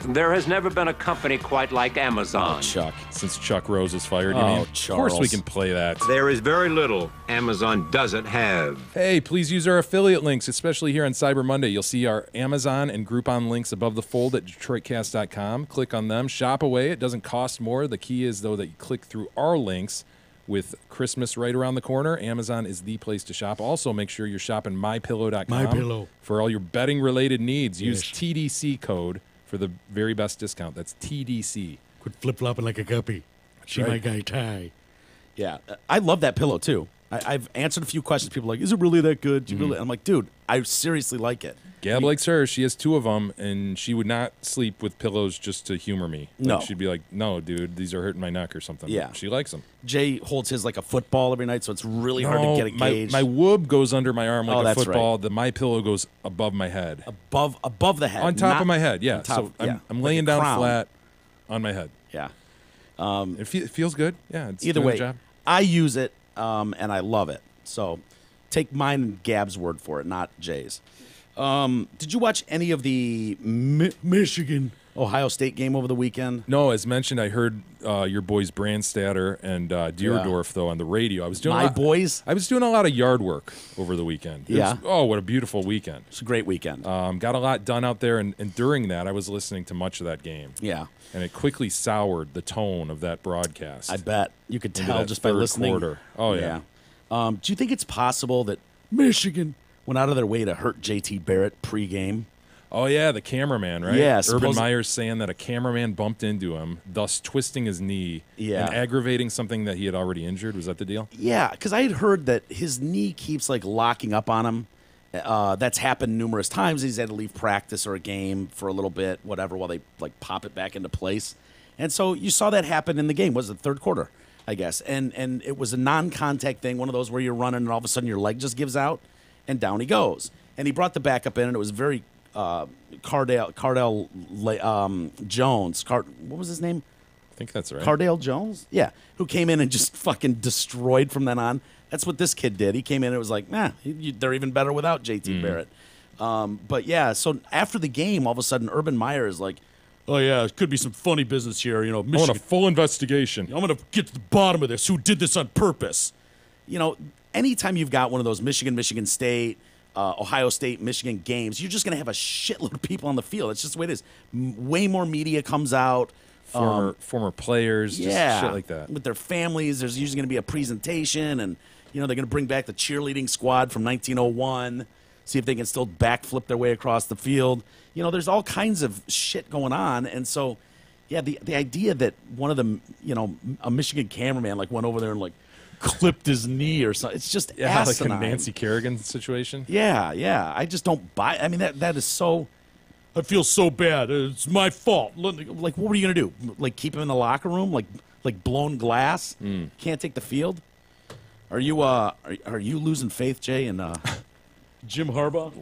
There has never been a company quite like Amazon. Oh, Chuck. since Chuck Rose is fired. You Oh, mean? Of course we Charles. can play that. There is very little Amazon doesn't have. Hey, please use our affiliate links, especially here on Cyber Monday. You'll see our Amazon and Groupon links above the fold at DetroitCast.com. Click on them. Shop away. It doesn't cost more. The key is, though, that you click through our links. With Christmas right around the corner, Amazon is the place to shop. Also, make sure you're shopping MyPillow.com MyPillow. for all your betting-related needs. Use TDC code for the very best discount. That's TDC. Quit flip-flopping like a guppy. She right. my guy Ty. Yeah, I love that pillow, too. I've answered a few questions. People are like, is it really that good? Do you really? I'm like, dude, I seriously like it. Gab likes hers. She has 2 of them, and she would not sleep with pillows just to humor me. No. She'd be like, no, dude, these are hurting my neck or something. Yeah. But she likes them. Jay holds his like a football every night, so it's really hard to get a gauge. My whoop goes under my arm like a that's football. The My Pillow goes above my head. Above the head. On top not of my head, yeah. on top- So yeah, I'm like laying a down crown. flat on my head. Yeah. It feels good. Yeah, it's Either doing way, the job. I use it, and I love it. So take mine and Gab's word for it, not Jay's. Did you watch any of the Michigan Ohio State game over the weekend? No, as mentioned, I heard your boys Brandstatter and Deerdorf though on the radio. I was doing My boys? I was doing a lot of yard work over the weekend. It was- Yeah. oh, what a beautiful weekend! It's a great weekend. Got a lot done out there, and during that, I was listening to much of that game. Yeah. And it quickly soured the tone of that broadcast. I bet you could Into tell that just by third listening. quarter. Oh, yeah. Do you think it's possible that Michigan went out of their way to hurt JT Barrett pregame? Oh, yeah, the cameraman, right? Yeah, Urban Meyer's saying that a cameraman bumped into him, thus twisting his knee Yeah. and aggravating something that he had already injured. Was that the deal? Yeah, because I had heard that his knee keeps like locking up on him. That's happened numerous times. He's had to leave practice or a game for a little bit, whatever, while they like pop it back into place. And so you saw that happen in the game. Was it third quarter, I guess? And it was a non-contact thing, one of those where you're running and all of a sudden your leg just gives out, and down he goes. And he brought the backup in, and it was very Cardale Jones. What was his name? I think that's right. Cardale Jones? Yeah, who came in and just fucking destroyed from then on. That's what this kid did. He came in and it was like, they're even better without JT Barrett. But yeah, so after the game, all of a sudden, Urban Meyer is like, oh yeah, it could be some funny business here. You know, I want Michigan. a full investigation. I'm going to get to the bottom of this. Who did this on purpose? You know, anytime you've got one of those Michigan State, Ohio State, Michigan games, you're just going to have a shitload of people on the field. It's just the way it is. Way more media comes out. Former players, just shit like that. With their families, there's usually going to be a presentation, and you know they're going to bring back the cheerleading squad from 1901, see if they can still backflip their way across the field. You know, there's all kinds of shit going on, and so, yeah, the idea that one of them, you know, a Michigan cameraman like went over there and like clipped his knee or something. It's just asinine. Like a Nancy Kerrigan situation. Yeah. I just don't buy. I mean, that is so. I feel so bad. It's my fault. Like, what were you gonna do? Like, keep him in the locker room? Like blown glass? Can't take the field? Are you losing faith, Jay, in Jim Harbaugh?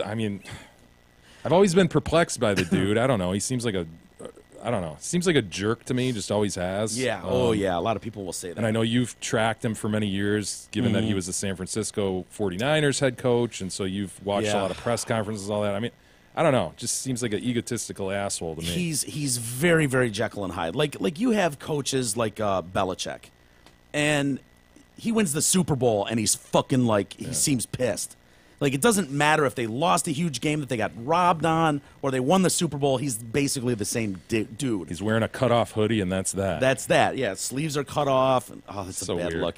I mean, I've always been perplexed by the dude. I don't know. He seems like seems like a jerk to me. Just always has. Yeah. Yeah. A lot of people will say that. And I know you've tracked him for many years, given that he was the San Francisco 49ers head coach, and so you've watched a lot of press conferences, all that. I mean, I don't know. Just seems like an egotistical asshole to me. He's very, very Jekyll and Hyde. Like you have coaches like Belichick, and he wins the Super Bowl, and he's fucking like he seems pissed. Like, it doesn't matter if they lost a huge game that they got robbed on or they won the Super Bowl. He's basically the same dude. He's wearing a cutoff hoodie, and that's that. That's that. Yeah, sleeves are cut off. Oh, that's So a bad weird. look.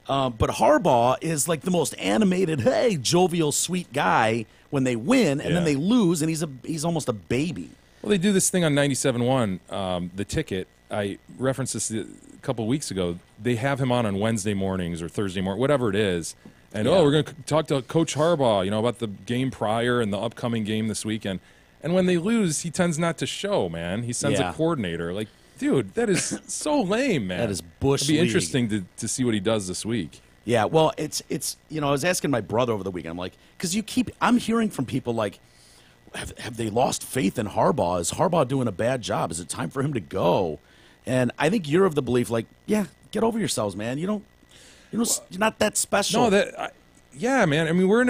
But Harbaugh is like the most animated, hey, jovial, sweet guy when they win, and then they lose, and he's almost a baby. Well, they do this thing on 97.1, The Ticket. I referenced this a couple weeks ago. They have him on Wednesday mornings or Thursday morning, whatever it is. And, we're going to talk to Coach Harbaugh, about the game prior and the upcoming game this weekend. And when they lose, he tends not to show, man. He sends a coordinator. Like, dude, that is so lame, man. That is Bush It'll be League. interesting to see what he does this week. Yeah, well, it's I was asking my brother over the weekend. I'm like, because I'm hearing from people like, have they lost faith in Harbaugh? Is Harbaugh doing a bad job? Is it time for him to go? And I think you're of the belief, like, yeah, get over yourselves, man. You're not that special. No, yeah, man. I mean, we're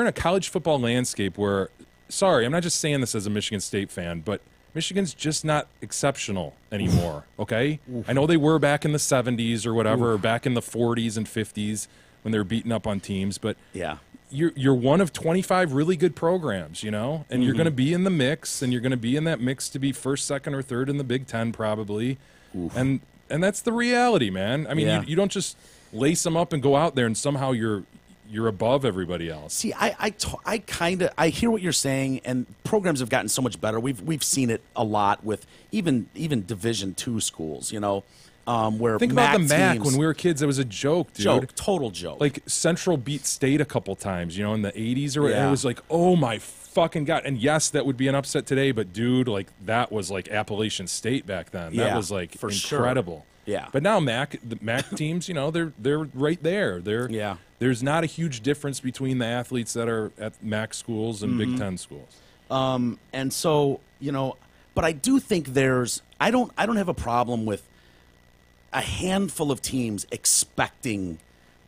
in a college football landscape where, sorry, I'm not just saying this as a Michigan State fan, but Michigan's just not exceptional anymore. Okay, I know they were back in the 70s or whatever, or back in the 40s and 50s when they were beating up on teams, but yeah. You're one of 25 really good programs, and you're going to be in the mix, and you're going to be in that mix to be first, second, or third in the Big Ten probably, and that's the reality, man. I mean, you don't just lace them up and go out there and somehow you're you're above everybody else. See, I kind of hear what you're saying, and programs have gotten so much better. We've seen it a lot with even Division II schools, where think about the MAC teams, when we were kids. It was a joke, dude. Total joke. Like Central beat State a couple times, in the 80s, and Yeah. it was like, oh my fucking God. And yes, that would be an upset today, but dude, like that was like Appalachian State back then. That Yeah, was like for incredible. sure. Yeah. But now the MAC teams, they're right there. There's not a huge difference between the athletes that are at MAC schools and Big Ten schools. And so, but I do think I don't have a problem with a handful of teams expecting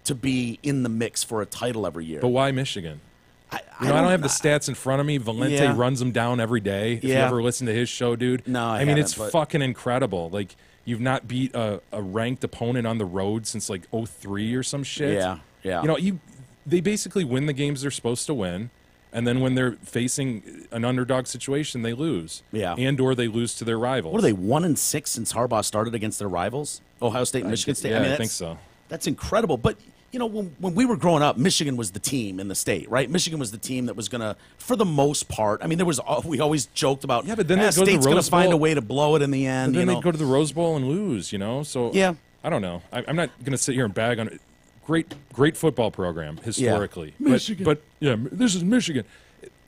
to be in the mix for a title every year. But why Michigan? I don't have the stats in front of me. Valente runs them down every day. If you ever listen to his show, dude. No, I mean, haven't, it's fucking incredible. Like, you've not beat a ranked opponent on the road since like 2003 or some shit. Yeah. They basically win the games they're supposed to win, and then when they're facing an underdog situation, they lose. Yeah. And/or they lose to their rivals. What are they, 1-6 since Harbaugh started against their rivals? Ohio State and Michigan State? Yeah, I think so. That's incredible. But, when we were growing up, Michigan was the team in the state, right? Michigan was the team that was going to, for the most part, I mean, we always joked about, but then they go to the State's going Rose to find a Bowl. way to blow it in the end. But then they go to the Rose Bowl and lose, So Yeah. I don't know. I'm not going to sit here and bag on it. Great football program historically. Yeah. Michigan. But this is Michigan.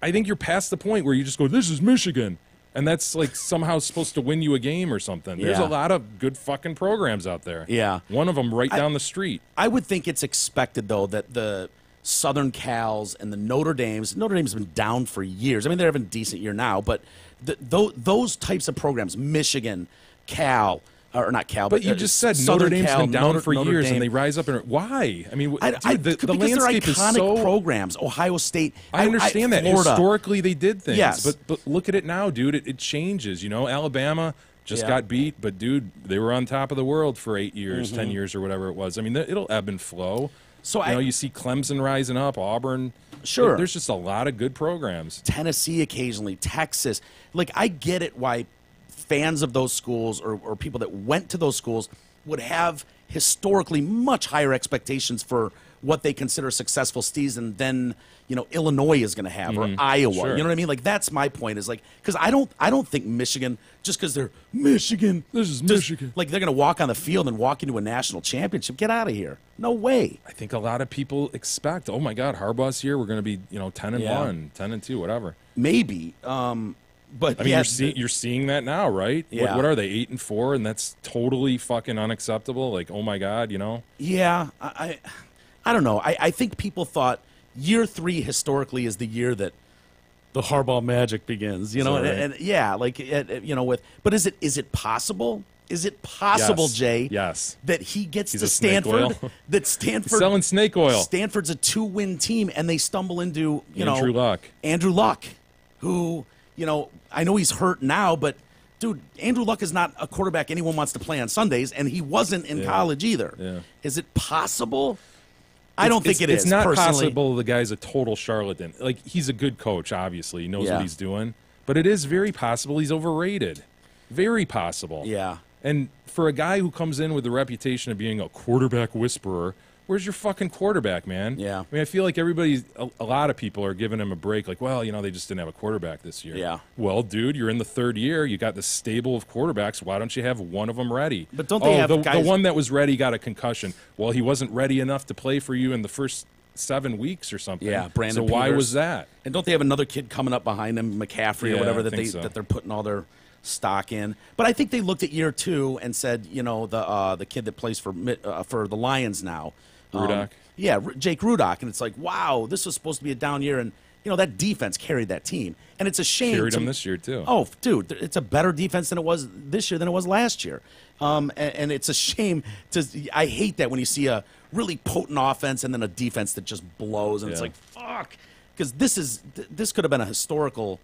I think you're past the point where you just go, this is Michigan. And that's like somehow supposed to win you a game or something. There's a lot of good fucking programs out there. Yeah. One of them right down the street. I would think it's expected, though, that the Southern Cals and the Notre Dame's been down for years. I mean, they're having a decent year now, but those types of programs, Michigan, Cal, or not Cal, but you just said Southern Notre Dame's Cal, been down for Notre years, Dame. and they rise up. And why? I mean, dude, the because landscape they're is iconic so programs. Ohio State. I understand that Florida. historically they did things, Yes. but look at it now, dude. It changes. Alabama just got beat, but dude, they were on top of the world for 8 years, 10 years, or whatever it was. I mean, it'll ebb and flow. So you see Clemson rising up, Auburn. Sure. There's just a lot of good programs. Tennessee occasionally, Texas. Like, I get it why fans of those schools or people that went to those schools would have historically much higher expectations for what they consider a successful season than Illinois is going to have or Iowa. Sure. You know what I mean? Like, that's my point. Is like, because I don't think Michigan, just because they're Michigan, This is Michigan. like they're going to walk on the field and walk into a national championship. Get out of here! No way. I think a lot of people expect, oh my God, Harbaugh's here. We're going to be 10-1, 10-2, whatever. Maybe. But I mean, you're seeing that now, right? Yeah. What are they, 8-4, and that's totally fucking unacceptable? Like, oh my God, Yeah, I don't know. I think people thought year 3 historically is the year that the Harbaugh magic begins. Is that right? and yeah, like But is it possible? Is it possible, Yes. Jay? Yes. That he gets He's to a snake Stanford? oil. That Stanford Selling snake oil. Stanford's a 2-win team, and they stumble into Andrew Luck. Andrew Luck, who I know he's hurt now, but dude, Andrew Luck is not a quarterback anyone wants to play on Sundays, and he wasn't in college either. Yeah. Is it possible? I don't think it is. It's not personally. possible the guy's a total charlatan. Like, he's a good coach, obviously. He knows Yeah. what he's doing. But it is very possible he's overrated. Very possible. Yeah. And for a guy who comes in with the reputation of being a quarterback whisperer, where's your fucking quarterback, man? Yeah. I mean, I feel like a lot of people are giving him a break. Like, well, they just didn't have a quarterback this year. Yeah. Well, dude, you're in the 3rd year. You got this stable of quarterbacks. Why don't you have one of them ready? But don't they have the guys- one that was ready got a concussion. Well, he wasn't ready enough to play for you in the first 7 weeks or something. Yeah, Brandon So why Peters. was that? And don't they have another kid coming up behind him, McCaffrey Yeah, or whatever, I think so. that they're putting all their stock in? But I think they looked at year 2 and said, the kid that plays for the Lions now, Rudock? Jake Rudock, and it's like, wow, this was supposed to be a down year, and that defense carried that team, and it's a shame. Carried him this year too. Oh, dude, it's a better defense than it was this year than it was last year, and it's a shame I hate that when you see a really potent offense and then a defense that just blows, and it's Yeah. like, fuck, because this could have been a historical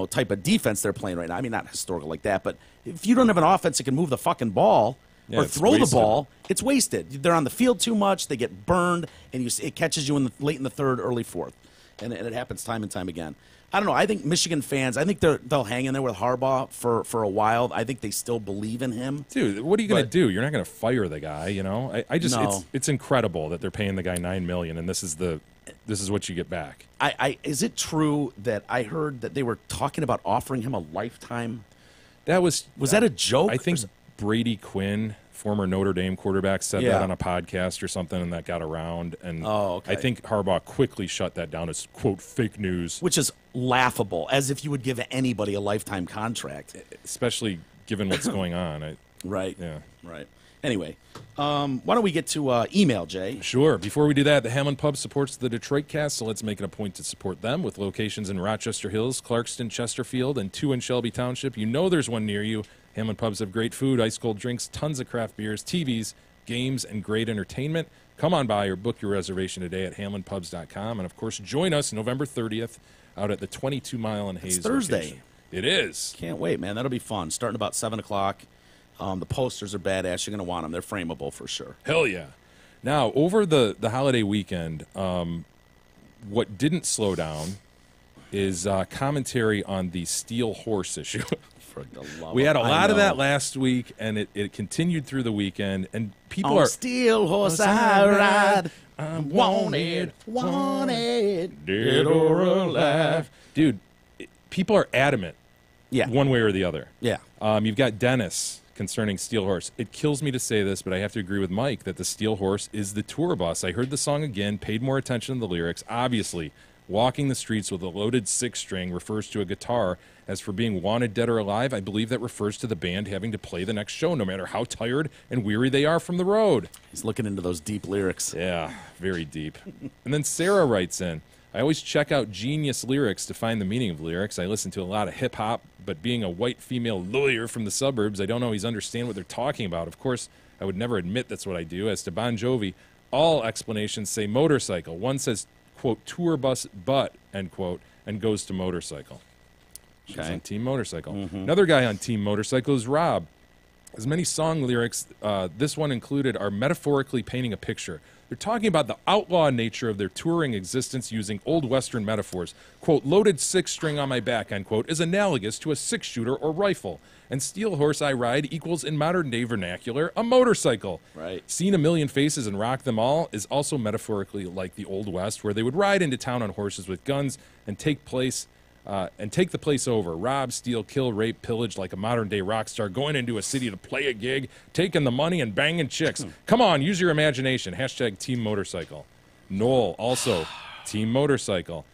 type of defense they're playing right now. I mean, not historical like that, but if you don't have an offense that can move the fucking ball. Yeah, Or it's throw the wasted. ball, it's wasted. They're on the field too much. They get burned, and it catches you late in the 3rd, early 4th, and it happens time and time again. I don't know. I think Michigan fans, I think they'll hang in there with Harbaugh for a while. I think they still believe in him. Dude, what are you going to do? You're not going to fire the guy, you know? I just No. it's incredible that they're paying the guy $9 million, and this is what you get back. Is it true that I heard that they were talking about offering him a lifetime? Was that a joke? I think Brady Quinn, former Notre Dame quarterback, said Yeah. that on a podcast or something, and that got around. And okay. I think Harbaugh quickly shut that down as, quote, fake news. Which is laughable, as if you would give anybody a lifetime contract. Especially given what's going on. Right. Yeah. Right. Anyway, why don't we get to email, Jay? Sure. Before we do that, the Hamlin Pub supports the Detroit Cast, so let's make it a point to support them with locations in Rochester Hills, Clarkston, Chesterfield, and 2 in Shelby Township. You know there's one near you. Hamlin Pubs have great food, ice-cold drinks, tons of craft beers, TVs, games, and great entertainment. Come on by or book your reservation today at hamlinpubs.com. And, of course, join us November 30th out at the 22 Mile and Hayes It's Thursday. location. It is. Can't wait, man. That'll be fun. Starting about 7 o'clock. The posters are badass. You're going to want them. They're frameable for sure. Hell yeah. Now, over the holiday weekend, what didn't slow down is commentary on the steel horse issue. We had a lot of that last week, and it continued through the weekend. And people On steel horse I ride. I'm wanted, dead or alive. Dude, people are adamant, Yeah. one way or the other. Yeah. You've got Dennis concerning Steel Horse. It kills me to say this, but I have to agree with Mike that the Steel Horse is the tour bus. I heard the song again, paid more attention to the lyrics. Obviously, walking the streets with a loaded 6-string refers to a guitar. As for being wanted, dead, or alive, I believe that refers to the band having to play the next show, no matter how tired and weary they are from the road. He's looking into those deep lyrics. Yeah, very deep. And then Sarah writes in, I always check out Genius Lyrics to find the meaning of lyrics. I listen to a lot of hip-hop, but being a white female lawyer from the suburbs, I don't always understand what they're talking about. Of course, I would never admit that's what I do. As to Bon Jovi, all explanations say motorcycle. One says, quote, tour bus butt, end quote, and goes to motorcycle. She's on Team Motorcycle. Another guy on Team Motorcycle is Rob. As many song lyrics, this one included, are metaphorically painting a picture. They're talking about the outlaw nature of their touring existence using old Western metaphors. Quote, loaded 6-string on my back, end quote, is analogous to a 6-shooter or rifle. And steel horse I ride equals, in modern-day vernacular, a motorcycle. Right. Seen a million faces and rock them all is also metaphorically like the Old West, where they would ride into town on horses with guns and take the place over. Rob, steal, kill, rape, pillage like a modern-day rock star going into a city to play a gig, taking the money and banging chicks. Come on, use your imagination. Hashtag Team Motorcycle. Noel, also Team Motorcycle.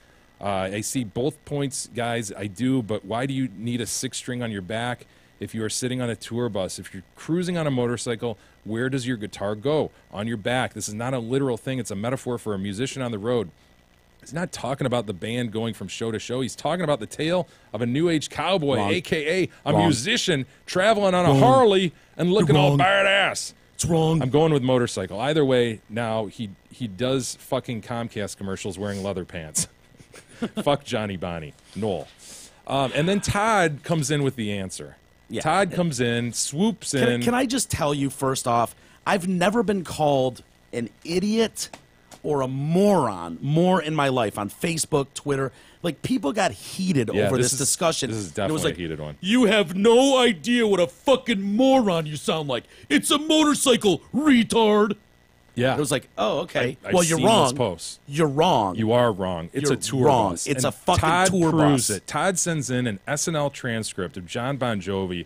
I see both points, guys. I do, but why do you need a 6-string on your back if you are sitting on a tour bus? If you're cruising on a motorcycle, where does your guitar go? On your back. This is not a literal thing. It's a metaphor for a musician on the road. He's not talking about the band going from show to show. He's talking about the tale of a new age cowboy, a.k.a. a musician traveling on a Harley and looking all badass. It's wrong. I'm going with motorcycle. Either way, now he does fucking Comcast commercials wearing leather pants. Fuck Johnny Bonnie. Noel. And then Todd comes in with the answer. Yeah. Todd comes in, swoops in. Can I just tell you, first off, I've never been called an idiot or a moron more in my life on Facebook, Twitter. Like, people got heated over this discussion. This is And it definitely was like, a heated one. You have no idea what a fucking moron you sound like. It's a motorcycle, retard. Yeah. It was like, oh, okay. I've well, you're seen wrong. those posts. You're wrong. You are wrong. It's You're a tour wrong. bus. It's And a fucking Todd tour proves bus. it. Todd sends in an SNL transcript of John Bon Jovi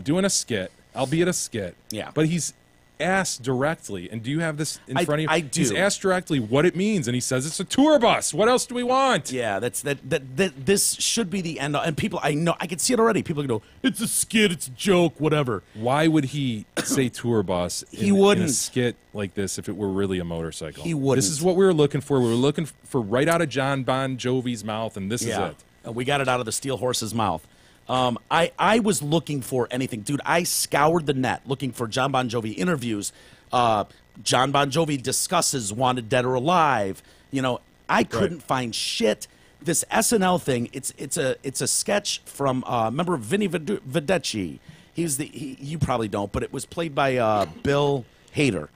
doing a skit, albeit a skit. Yeah. But he's asked directly, and do you have this in front of you? I do. He's asked directly what it means, and he says it's a tour bus. What else do we want? Yeah, this should be the end. And people, I know, I can see it already. People go, it's a skit, it's a joke, whatever. Why would he say tour bus in a skit like this if it were really a motorcycle? He wouldn't. This is what we were looking for. We were looking for right out of John Bon Jovi's mouth, and this is it. We got it out of the steel horse's mouth. I was looking for anything. Dude, I scoured the net looking for John Bon Jovi interviews. John Bon Jovi discusses Wanted Dead or Alive. You know, I couldn't find shit. This SNL thing, it's a sketch from, remember Vinny Vedecci? You probably don't, but it was played by Bill hater.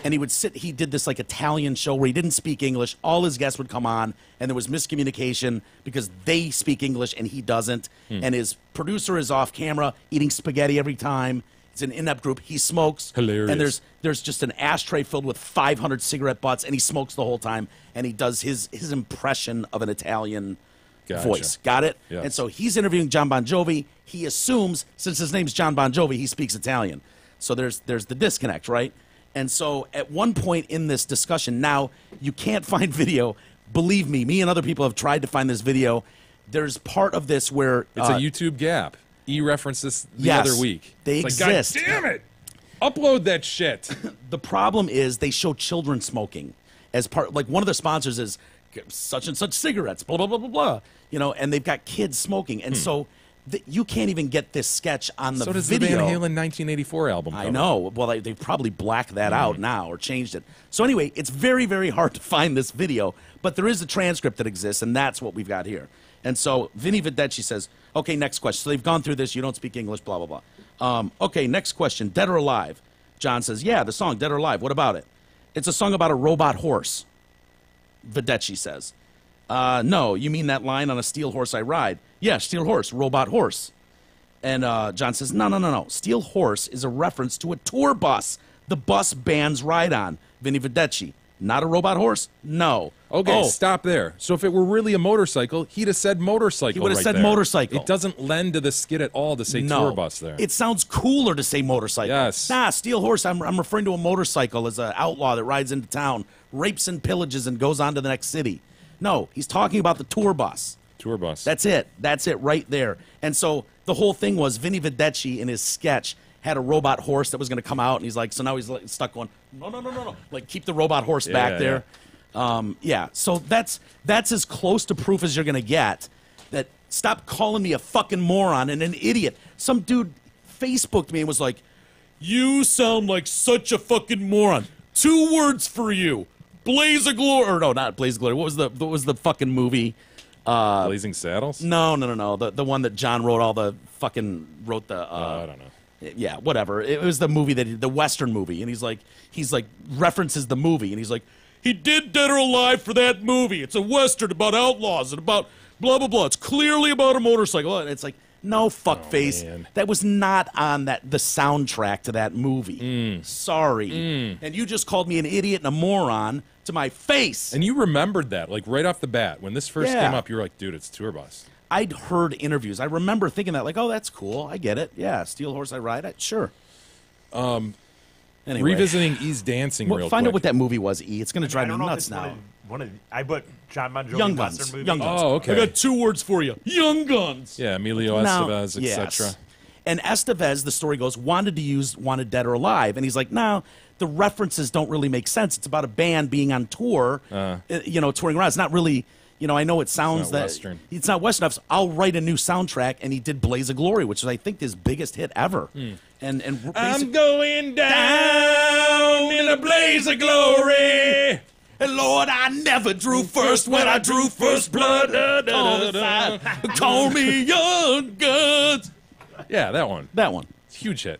And he did this like Italian show where he didn't speak English. All his guests would come on, and there was miscommunication because they speak English and he doesn't. And his producer is off camera eating spaghetti every time. It's an inept group. He smokes. Hilarious. And there's just an ashtray filled with 500 cigarette butts, and he smokes the whole time. And he does his impression of an Italian voice. Got it? Yes. And so he's interviewing John Bon Jovi. He assumes, since his name's John Bon Jovi, he speaks Italian. So there's the disconnect, right? And so at one point in this discussion, now you can't find video. Believe me and other people have tried to find this video. There's part of this where it's a YouTube gap. E referenced this the yes, other week. They it's exist. Like, God damn it! Upload that shit. The problem is they show children smoking as part. Like one of the sponsors is such and such cigarettes, blah blah blah blah blah. You know, and they've got kids smoking, and so you can't even get this sketch on the So does video. the Van Halen 1984 album cover. I know. Well, they've probably blacked that out now or changed it. So anyway, it's very, very hard to find this video, but there is a transcript that exists, and that's what we've got here. And so Vinny Videcci says, okay, next question. So they've gone through this. You don't speak English, blah, blah, blah. Okay, next question. Dead or Alive? John says, yeah, the song Dead or Alive. What about it? It's a song about a robot horse, Videcci says. No, you mean that line on A Steel Horse I Ride? Yeah, Steel Horse, robot horse. And John says, no. Steel Horse is a reference to a tour bus the bus bands ride on. Vinny Videcci. Not a robot horse? No. Okay, stop there. So if it were really a motorcycle, he'd have said motorcycle. He would have right said there. motorcycle. It doesn't lend to the skit at all to say tour bus there. It sounds cooler to say motorcycle. Yes. Nah, Steel Horse, I'm referring to a motorcycle as an outlaw that rides into town, rapes and pillages, and goes on to the next city. No, he's talking about the tour bus. Tour bus. That's it. That's it right there. And so the whole thing was Vinny Videcci in his sketch had a robot horse that was going to come out, and he's like, so now he's like stuck going, no. Like, keep the robot horse back there. Yeah. So that's as close to proof as you're going to get that stop calling me a fucking moron and an idiot. Some dude Facebooked me and was like, You sound like such a fucking moron. 2 words for you. Blaze of Glory. Or no, not Blaze of Glory. What was the fucking movie? Blazing Saddles? No. The one that John wrote all the fucking wrote the. I don't know. Yeah, whatever. It was the movie the Western movie, and he's like references the movie, and he's like, He did Dead or Alive for that movie. It's a Western about outlaws and about blah, blah, blah. It's clearly about a motorcycle. and it's like, no, fuckface. man. That was not on the soundtrack to that movie. Sorry. And you just called me an idiot and a moron to my face. And you remembered that, like right off the bat. When this first Yeah. came up, you were like, dude, it's tour bus. I'd heard interviews. I remember thinking that, like, oh, that's cool. I get it. Yeah, Steel Horse I Ride. Sure. Anyway. Revisiting E's Dancing real Find quick. out what that movie was, E. It's going to drive me nuts now. I put John Bon Jovi Young Guns. Western movie. Young Guns. Oh, okay. I got 2 words for you. Young Guns. Yeah, Emilio Estevez, etc. Yes. And Estevez, the story goes, wanted Dead or Alive. And he's like, no, the references don't really make sense. It's about a band being on tour, touring around. It's not really, I know it sounds not Western. It's not Western enough. So I'll write a new soundtrack. And he did Blaze of Glory, which is, I think, his biggest hit ever. And I'm going down in a blaze of glory. And Lord, I never drew first when I drew first blood. Call me Young Guns. Yeah, that one. That one. Huge hit.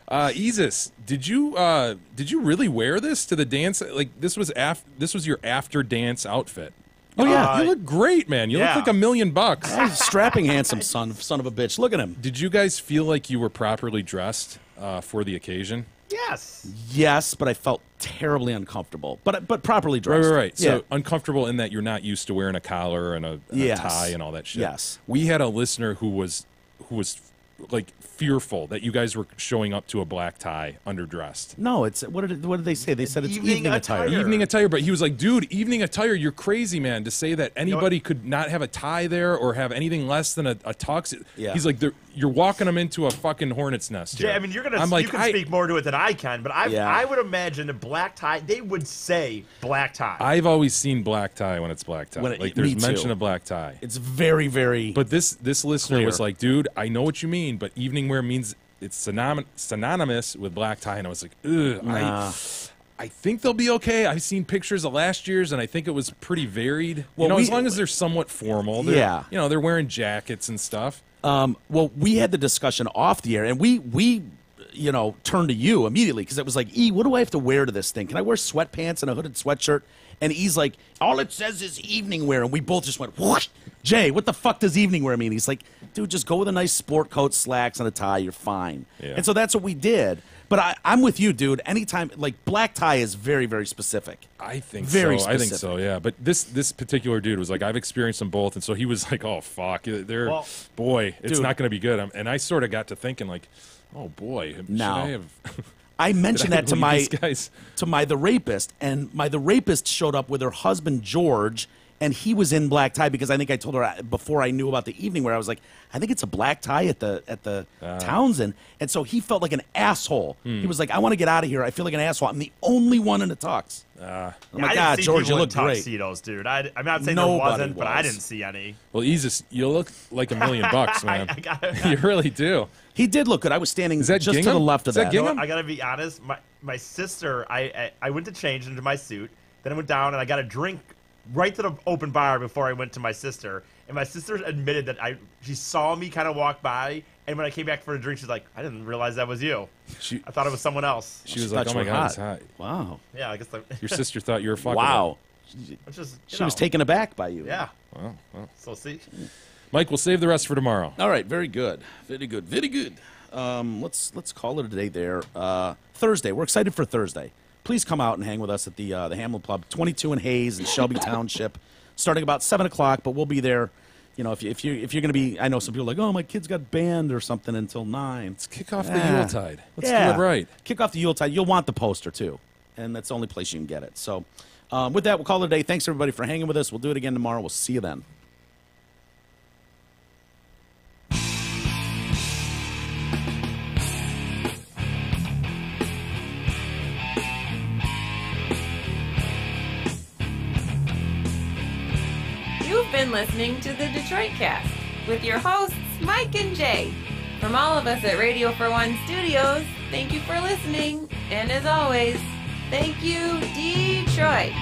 Isis, did you really wear this to the dance? Like this was your after dance outfit. Oh yeah, you look great, man. You look like $1 million. Oh, strapping, handsome son of a bitch. Look at him. Did you guys feel like you were properly dressed for the occasion? Yes, but I felt terribly uncomfortable. But properly dressed. Right. Yeah. So uncomfortable in that you're not used to wearing a collar and a tie and all that shit. Yes. We had a listener who was like fearful that you guys were showing up to a black tie underdressed. No, it's what did they say? They said it's evening attire. Evening attire, but he was like, dude, evening attire, you're crazy, man, to say that anybody could not have a tie there or have anything less than a tux. Yeah. He's like, you're walking them into a fucking hornet's nest here. Yeah, I mean, you can speak more to it than I can, but I would imagine a black tie, they would say black tie. I've always seen black tie when it's black tie. There's mention of black tie. It's very, very But this listener clear. was like, dude, I know what you mean, but evening wear means it's synonymous with black tie. And I was like, ugh, I think they'll be okay. I've seen pictures of last year's, and I think it was pretty varied. Well, as long as they're somewhat formal. They're wearing jackets and stuff. Well, we had the discussion off the air, and we turn to you immediately because it was like, E, what do I have to wear to this thing? Can I wear sweatpants and a hooded sweatshirt? And E's like, all it says is evening wear. And we both just went, whoosh. Jay, what the fuck does evening wear mean? He's like, dude, just go with a nice sport coat, slacks, and a tie. You're fine. Yeah. And so that's what we did. But I'm with you, dude. Anytime, like, black tie is very, very specific. I think Very so. I think specific. so, yeah. But this particular dude was like, I've experienced them both. And so he was like, oh, fuck. It's dude. not going to be good. And I sort of got to thinking, like, oh, boy. Should No. I have... I mentioned that to the rapist, and the rapist showed up with her husband George, and he was in black tie because I think I told her before I knew about the evening wear. I was like, I think it's a black tie at the Townsend, and so he felt like an asshole. He was like, I want to get out of here. I feel like an asshole. I'm the only one in a tux. I'm like, I didn't see George, you people in look great. tuxedos, dude. I'm not saying Nobody there wasn't, but I was. didn't see any. Well, you look like $1 million, man. You really do. He did look good. I was standing Is that just gingham? to the left of Is that that. gingham? I gotta be honest. My sister, I went to change into my suit. Then I went down and I got a drink right to the open bar before I went to my sister. And my sister admitted that she saw me kind of walk by. And when I came back for a drink, she's like, I didn't realize that was you. I thought it was someone else. She was like, oh my God, it's hot. Wow. Yeah, I guess. Your sister thought you were fucking. Wow. She was taken aback by you. Yeah. Wow. So see. Mike, we'll save the rest for tomorrow. All right. Very good. Very good. Very good. Let's call it a day there. Thursday. We're excited for Thursday. Please come out and hang with us at the Hamlin Pub, 22 in Hayes in Shelby Township, starting about 7 o'clock. But we'll be there. If you're going to be, I know some people are like, oh, my kid's got band or something until 9. Let's kick off the Yuletide. Let's do it right. Kick off the Yuletide. You'll want the poster too, and that's the only place you can get it. So, with that, we'll call it a day. Thanks everybody for hanging with us. We'll do it again tomorrow. We'll see you then. You've been listening to the Detroit Cast with your hosts, Mike and Jay. From all of us at Radio for One Studios, thank you for listening. And as always, thank you, Detroit.